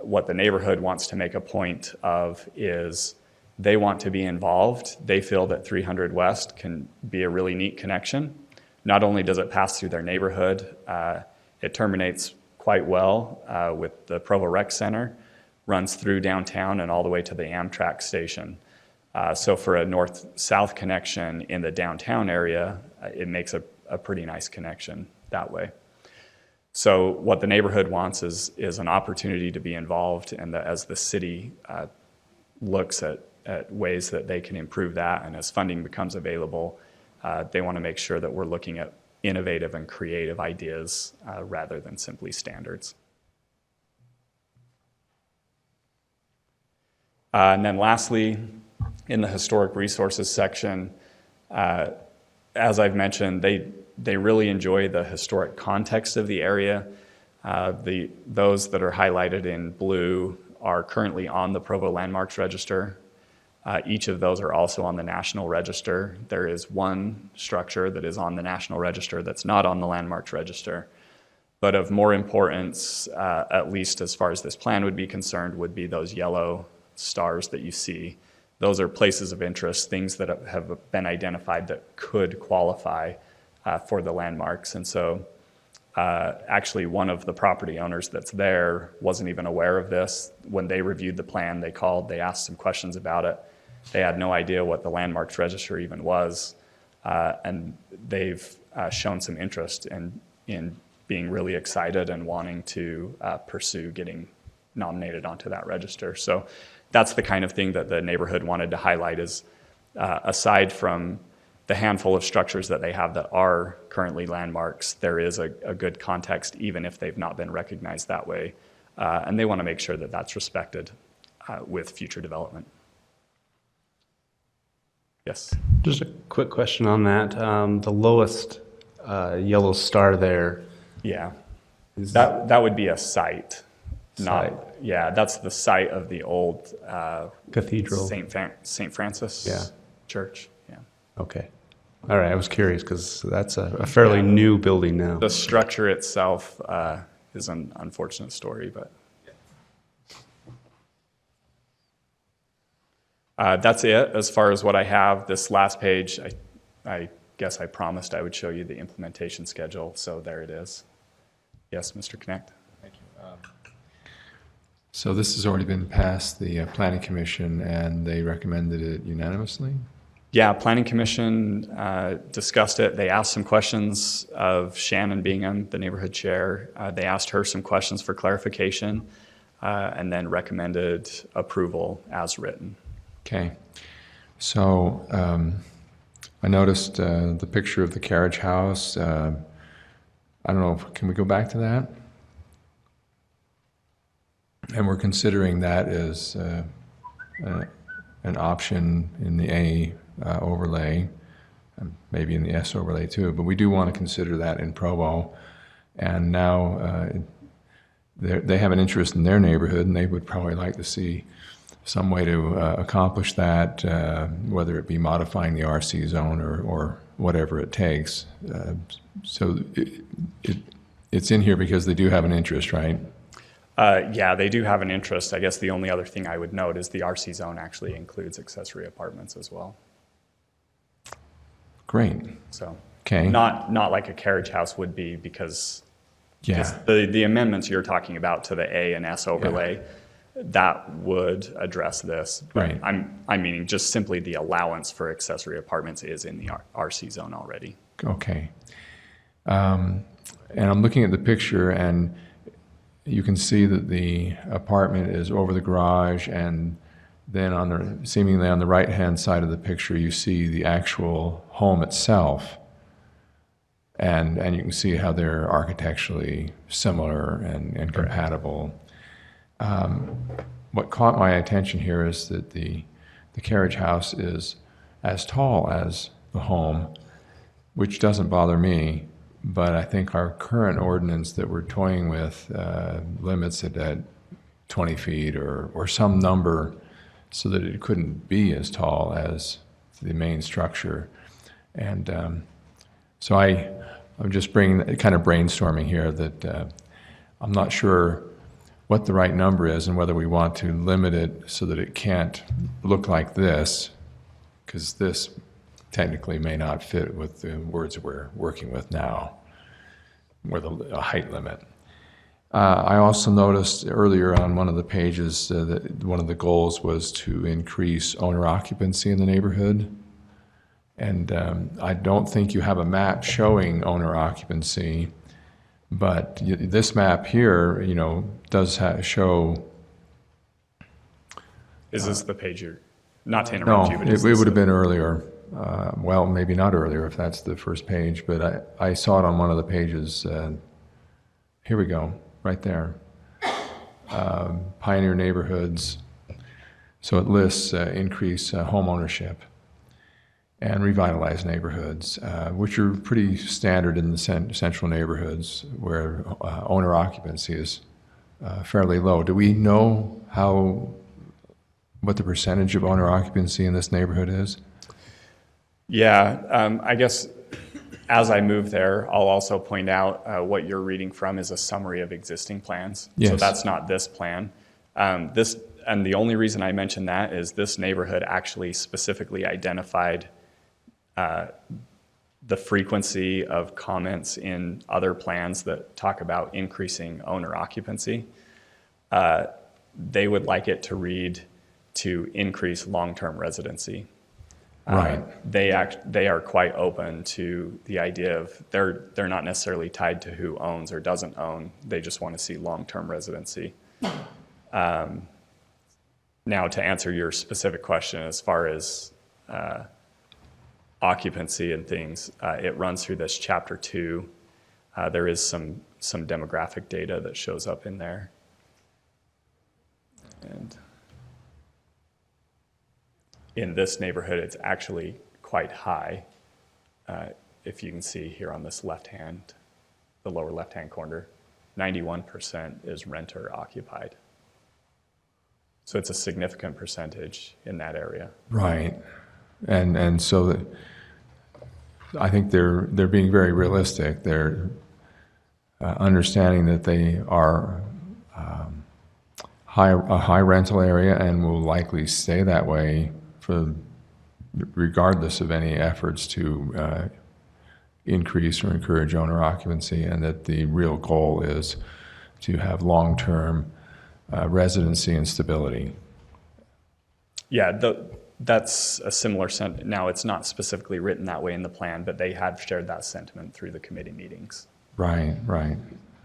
What the neighborhood wants to make a point of is they want to be involved. They feel that 300 West can be a really neat connection. Not only does it pass through their neighborhood, it terminates quite well with the Provo Rec Center, runs through downtown and all the way to the Amtrak station. So for a north-south connection in the downtown area, it makes a pretty nice connection that way. So what the neighborhood wants is an opportunity to be involved, and as the city looks at ways that they can improve that, and as funding becomes available, they want to make sure that we're looking at innovative and creative ideas rather than simply standards. And then lastly, in the historic resources section, as I've mentioned, they really enjoy the historic context of the area. Those that are highlighted in blue are currently on the Provo Landmarks Register. Each of those are also on the National Register. There is one structure that is on the National Register that's not on the Landmarks Register. But of more importance, at least as far as this plan would be concerned, would be those yellow stars that you see. Those are places of interest, things that have been identified that could qualify for the landmarks. And so actually one of the property owners that's there wasn't even aware of this. When they reviewed the plan, they called, they asked some questions about it. They had no idea what the Landmarks Register even was, and they've shown some interest in being really excited and wanting to pursue getting nominated onto that register. So that's the kind of thing that the neighborhood wanted to highlight is, aside from the handful of structures that they have that are currently landmarks, there is a good context even if they've not been recognized that way. And they want to make sure that that's respected. with future development. Yes. Just a quick question on that. The lowest yellow star there. Yeah. That would be a site. Site. Yeah, that's the site of the old Cathedral. St. Francis Church. Yeah. Okay. All right. I was curious because that's a fairly new building now. The structure itself is an unfortunate story, but that's it as far as what I have. This last page, I guess I promised I would show you the implementation schedule, so there it is. Yes, Mr. Knecht. Thank you. So this has already been passed the Planning Commission, and they recommended it unanimously? Yeah, Planning Commission discussed it. They asked some questions of Shannon Bingham, the neighborhood chair. They asked her some questions for clarification, and then recommended approval as written. Okay. So I noticed the picture of the carriage house. I don't know, can we go back to that? And we're considering that as an option in the A overlay, maybe in the S overlay too, but we do want to consider that in Provo. And now they have an interest in their neighborhood, and they would probably like to see some way to accomplish that, whether it be modifying the RC zone or whatever it takes. So it's in here because they do have an interest, right? Yeah, they do have an interest. I guess the only other thing I would note is the RC zone actually includes accessory apartments as well. Great. So okay. Not like a carriage house would be, because the amendments you're talking about to the A and S overlay, that would address this. But right. I'm meaning just simply the allowance for accessory apartments is in the RC zone already. Okay. And I'm looking at the picture, and you can see that the apartment is over the garage, and then seemingly on the right-hand side of the picture, you see the actual home itself. And you can see how they're architecturally similar and compatible. What caught my attention here is that the carriage house is as tall as the home, which doesn't bother me, but I think our current ordinance that we're toying with limits it at 20 feet or some number so that it couldn't be as tall as the main structure. And so I'm just kind of brainstorming here that I'm not sure what the right number is and whether we want to limit it so that it can't look like this, because this technically may not fit with the words we're working with now, with a height limit. I also noticed earlier on one of the pages that one of the goals was to increase owner occupancy in the neighborhood. And I don't think you have a map showing owner occupancy, but this map here, does show. Is this the page you're, not to interrupt you, but it would have been earlier. Well, maybe not earlier if that's the first page, but I saw it on one of the pages. Here we go, right there. Pioneer neighborhoods. So it lists increase home ownership and revitalize neighborhoods, which are pretty standard in the central neighborhoods where owner occupancy is fairly low. Do we know what the percentage of owner occupancy in this neighborhood is? Yeah, I guess as I move there, I'll also point out what you're reading from is a summary of existing plans. Yes. So that's not this plan. And the only reason I mention that is this neighborhood actually specifically identified the frequency of comments in other plans that talk about increasing owner occupancy. They would like it to read to increase long-term residency. Right. They are quite open to the idea of they're not necessarily tied to who owns or doesn't own. They just want to see long-term residency. Now, to answer your specific question as far as occupancy and things, it runs through this chapter 2. There is some demographic data that shows up in there. And In this neighborhood, it's actually quite high. If you can see here on this left-hand, the lower left-hand corner, 91% is renter occupied. So it's a significant percentage in that area. Right. And so that, I think they're being very realistic. They're understanding that they are a high rental area and will likely stay that way for regardless of any efforts to increase or encourage owner occupancy, and that the real goal is to have long-term residency and stability. Yeah, that's a similar sentiment. Now, it's not specifically written that way in the plan, but they have shared that sentiment through the committee meetings. Right, right.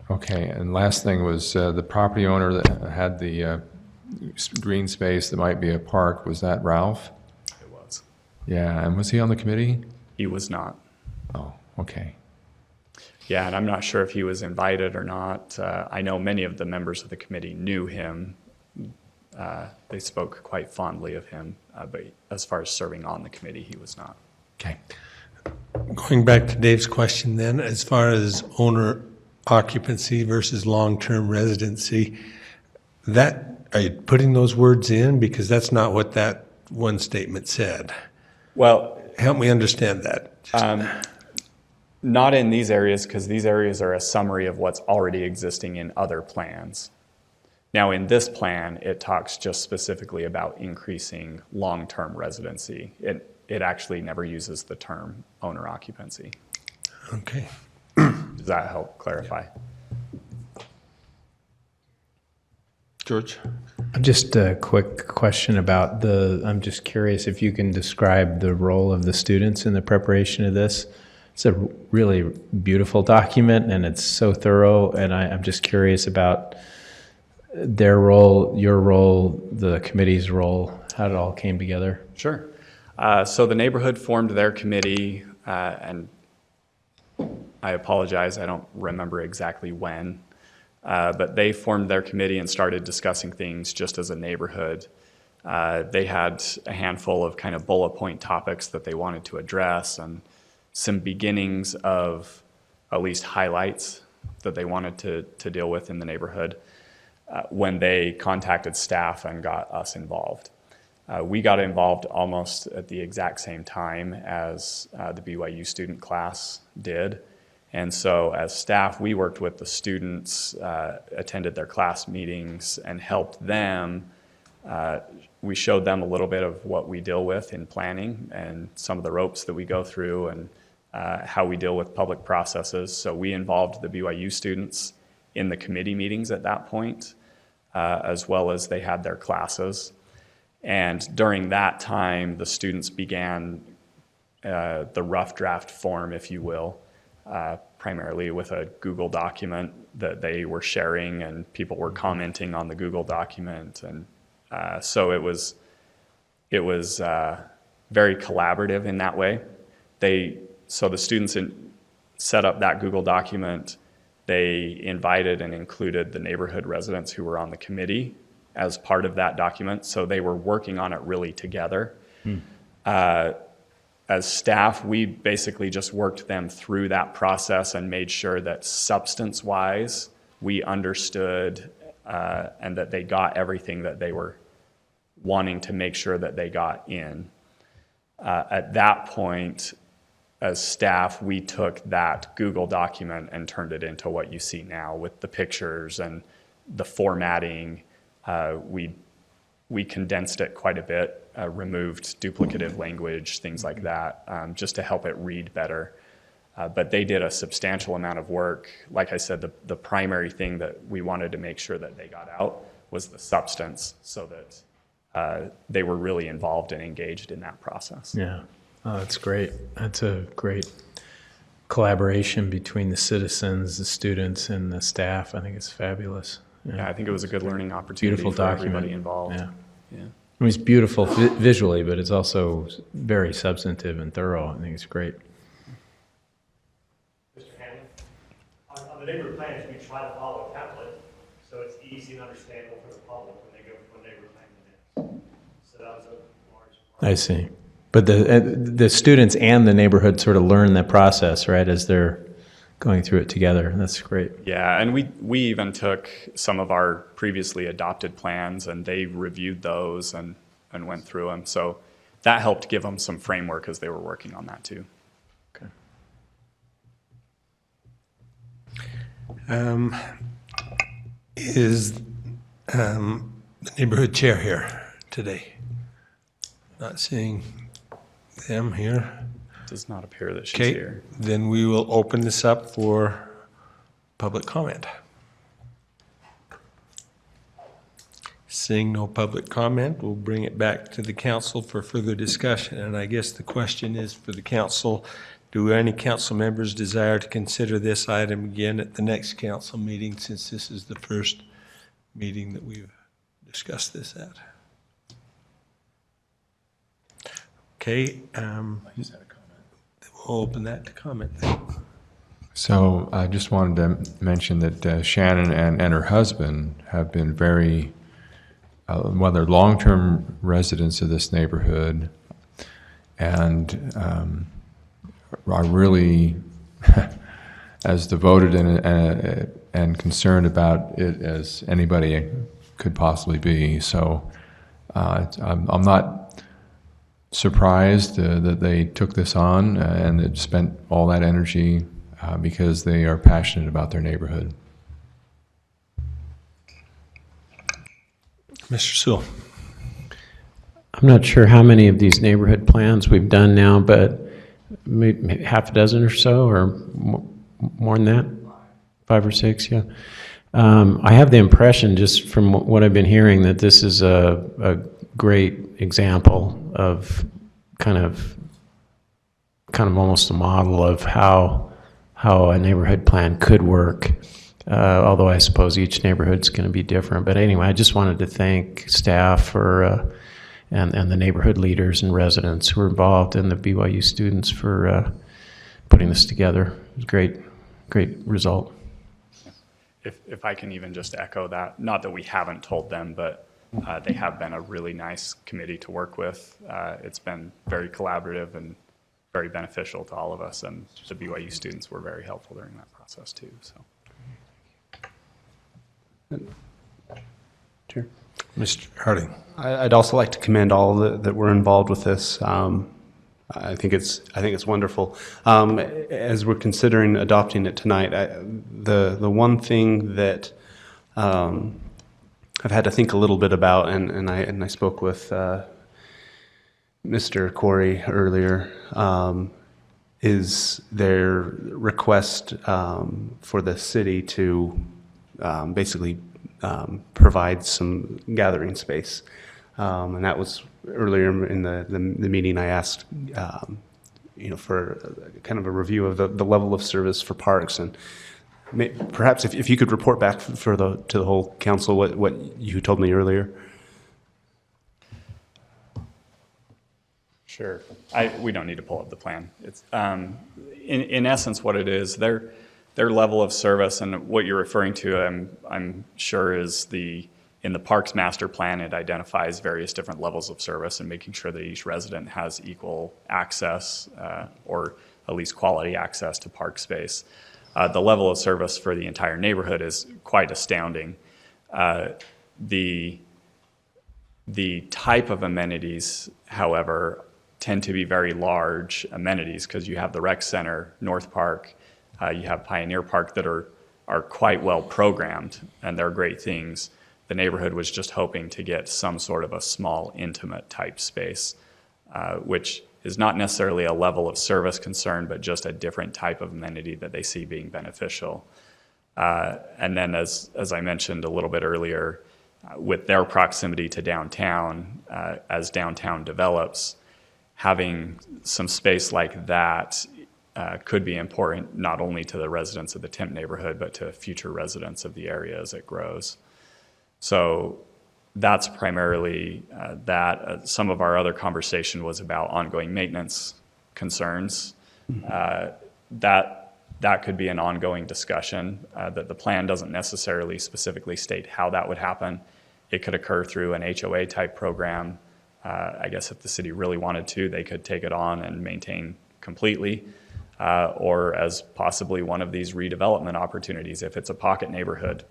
Okay, and last thing was the property owner that had the green space that might be a park, was that Ralph? It was. Yeah, and was he on the committee? He was not. Oh, okay. Yeah, and I'm not sure if he was invited or not. I know many of the members of the committee knew him. They spoke quite fondly of him, but as far as serving on the committee, he was not. Okay. Going back to Dave's question then, as far as owner occupancy versus long-term residency, are you putting those words in? Because that's not what that one statement said. Well, help me understand that. Not in these areas, because these areas are a summary of what's already existing in other plans. Now, in this plan, it talks just specifically about increasing long-term residency. It actually never uses the term owner occupancy. Okay. Does that help clarify? George? Just a quick question about I'm just curious if you can describe the role of the students in the preparation of this. It's a really beautiful document and it's so thorough, and I'm just curious about their role, your role, the committee's role, how it all came together. Sure. So the neighborhood formed their committee, and I apologize, I don't remember exactly when, but they formed their committee and started discussing things just as a neighborhood. They had a handful of kind of bullet point topics that they wanted to address, and some beginnings of at least highlights that they wanted to deal with in the neighborhood when they contacted staff and got us involved. We got involved almost at the exact same time as the BYU student class did. And so as staff, we worked with the students, attended their class meetings, and helped them. We showed them a little bit of what we deal with in planning and some of the ropes that we go through and how we deal with public processes. So we involved the BYU students in the committee meetings at that point, as well as they had their classes. And during that time, the students began the rough draft form, if you will, primarily with a Google document that they were sharing, and people were commenting on the Google document. And so it was very collaborative in that way. So the students set up that Google document. They invited and included the neighborhood residents who were on the committee as part of that document. So they were working on it really together. As staff, we basically just worked them through that process and made sure that substance-wise, we understood and that they got everything that they were wanting to make sure that they got in. At that point, as staff, we took that Google document and turned it into what you see now with the pictures and the formatting. We condensed it quite a bit, removed duplicative language, things like that, just to help it read better. But they did a substantial amount of work. Like I said, the primary thing that we wanted to make sure that they got out was the substance, so that they were really involved and engaged in that process. Yeah, oh, that's great. That's a great collaboration between the citizens, the students, and the staff. I think it's fabulous. Yeah, I think it was a good learning opportunity for everybody involved. Yeah. I mean, it's beautiful visually, but it's also very substantive and thorough. I think it's great. Mr. Hanley, on the neighborhood plans, we try to follow a template, so it's easy and understandable for the public when they read plan the minutes. So that was a large I see. But the students and the neighborhood sort of learn the process, right, as they're going through it together. That's great. Yeah, and we even took some of our previously adopted plans and they reviewed those and went through them. So that helped give them some framework as they were working on that too. Okay. Is the neighborhood chair here today? Not seeing them here. Does not appear that she's Okay, here. then we will open this up for public comment. Seeing no public comment, we'll bring it back to the council for further discussion. And I guess the question is for the council, do any council members desire to consider this item again at the next council meeting, since this is the first meeting that we've discussed this at? Okay, we'll open that to comment. So I just wanted to mention that Shannon and her husband have been very, well, they're long-term residents of this neighborhood and are really as devoted and concerned about it as anybody could possibly be. So I'm not surprised that they took this on and that spent all that energy because they are passionate about their neighborhood. Mr. Sewell. I'm not sure how many of these neighborhood plans we've done now, but maybe half a dozen or so, or more than that? 5 or 6, yeah. I have the impression, just from what I've been hearing, that this is a great example of kind of almost a model of how a neighborhood plan could work. Although I suppose each neighborhood's going to be different. But anyway, I just wanted to thank staff for and the neighborhood leaders and residents who were involved, and the BYU students for putting this together. It was great result. If I can even just echo that, not that we haven't told them, but they have been a really nice committee to work with. It's been very collaborative and very beneficial to all of us, and the BYU students were very helpful during that process too. So. Chair. Mr. Harding. I'd also like to commend all that were involved with this. I think it's wonderful. As we're considering adopting it tonight, the one thing that I've had to think a little bit about, and I spoke with Mr. Corey earlier, is their request for the city to basically provide some gathering space. And that was earlier in the meeting. I asked, for kind of a review of the level of service for parks, and perhaps if you could report back to the whole council what you told me earlier. Sure. We don't need to pull up the plan. It's in essence what it is. Their level of service, and what you're referring to, I'm sure, is in the Parks Master Plan. It identifies various different levels of service and making sure that each resident has equal access or at least quality access to park space. The level of service for the entire neighborhood is quite astounding. The type of amenities, however, tend to be very large amenities because you have the rec center, North Park, you have Pioneer Park that are quite well programmed, and they're great things. The neighborhood was just hoping to get some sort of a small, intimate type space, which is not necessarily a level of service concern, but just a different type of amenity that they see being beneficial. And then as I mentioned a little bit earlier, with their proximity to downtown, as downtown develops, having some space like that could be important not only to the residents of the Timp neighborhood, but to future residents of the area as it grows. So that's primarily that. Some of our other conversation was about ongoing maintenance concerns. That could be an ongoing discussion, that the plan doesn't necessarily specifically state how that would happen. It could occur through an HOA type program I guess if the city really wanted to, they could take it on and maintain completely, or as possibly one of these redevelopment opportunities. If it's a pocket neighborhood,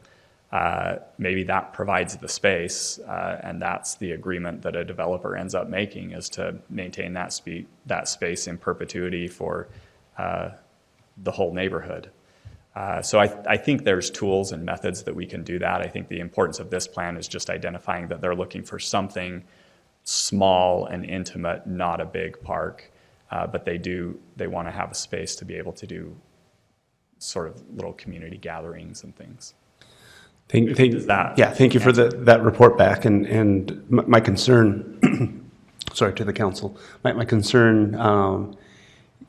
maybe that provides the space, and that's the agreement that a developer ends up making, is to maintain that space in perpetuity for the whole neighborhood. So I think there's tools and methods that we can do that. I think the importance of this plan is just identifying that they're looking for something small and intimate, not a big park, but they want to have a space to be able to do sort of little community gatherings and things. Thank you for that report back. And my concern, sorry, to the council, my concern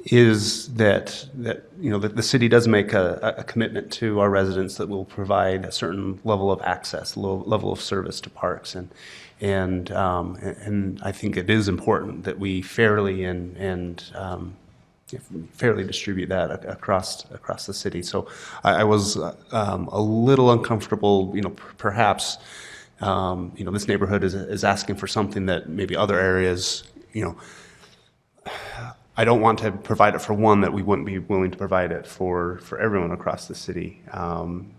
is that the city does make a commitment to our residents that will provide a certain level of access, level of service to parks, and I think it is important that we fairly fairly distribute that across the city. So I was a little uncomfortable, perhaps, this neighborhood is asking for something that maybe other areas, I don't want to provide it for one that we wouldn't be willing to provide it for everyone across the city, and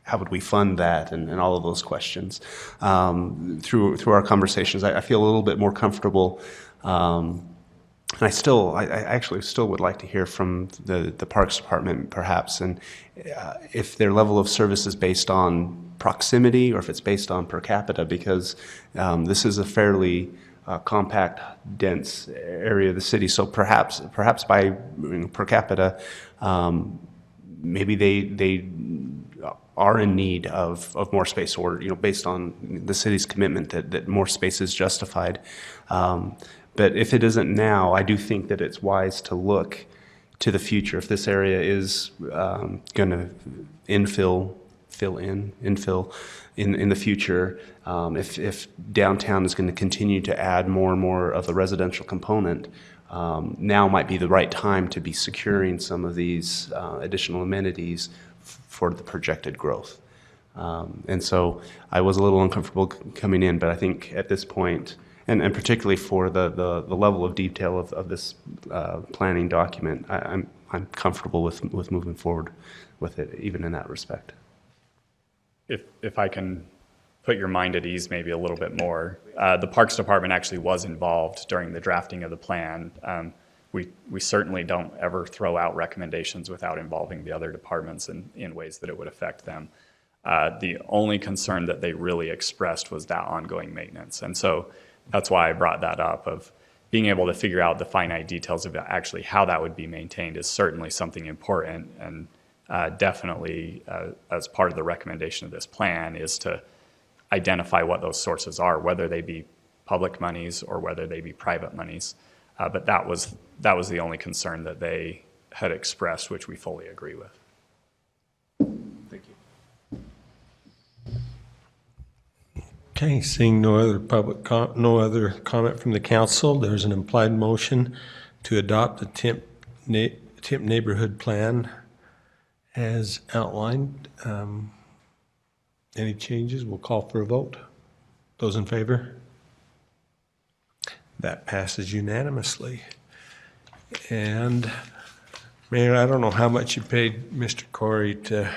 how would we fund that, and all of those questions. Through our conversations, I feel a little bit more comfortable. And I actually still would like to hear from the Parks Department, perhaps, and if their level of service is based on proximity or if it's based on per capita, because this is a fairly compact, dense area of the city. So perhaps by per capita, maybe they are in need of more space, or based on the city's commitment that more space is justified. But if it isn't now, I do think that it's wise to look to the future. If this area is going to infill in the future, if downtown is going to continue to add more and more of the residential component, now might be the right time to be securing some of these additional amenities for the projected growth. And so I was a little uncomfortable coming in, but I think at this point, and particularly for the level of detail of this planning document, I'm comfortable with moving forward with it, even in that respect. If I can put your mind at ease maybe a little bit more, the Parks Department actually was involved during the drafting of the plan. We certainly don't ever throw out recommendations without involving the other departments in ways that it would affect them. The only concern that they really expressed was that ongoing maintenance. And so that's why I brought that up, of being able to figure out the finite details of actually how that would be maintained is certainly something important, and definitely as part of the recommendation of this plan is to identify what those sources are, whether they be public monies or whether they be private monies. But that was the only concern that they had expressed, which we fully agree with. Thank you. Okay, seeing no other no other comment from the council, there's an implied motion to adopt the Timp Neighborhood Plan as outlined. Any changes? We'll call for a vote. Those in favor? That passes unanimously. And Mayor, I don't know how much you paid Mr. Corey to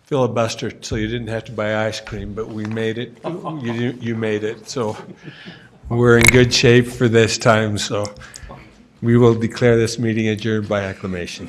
filibuster so you didn't have to buy ice cream, but we made it. You made it. So we're in good shape for this time. So we will declare this meeting adjourned by acclamation.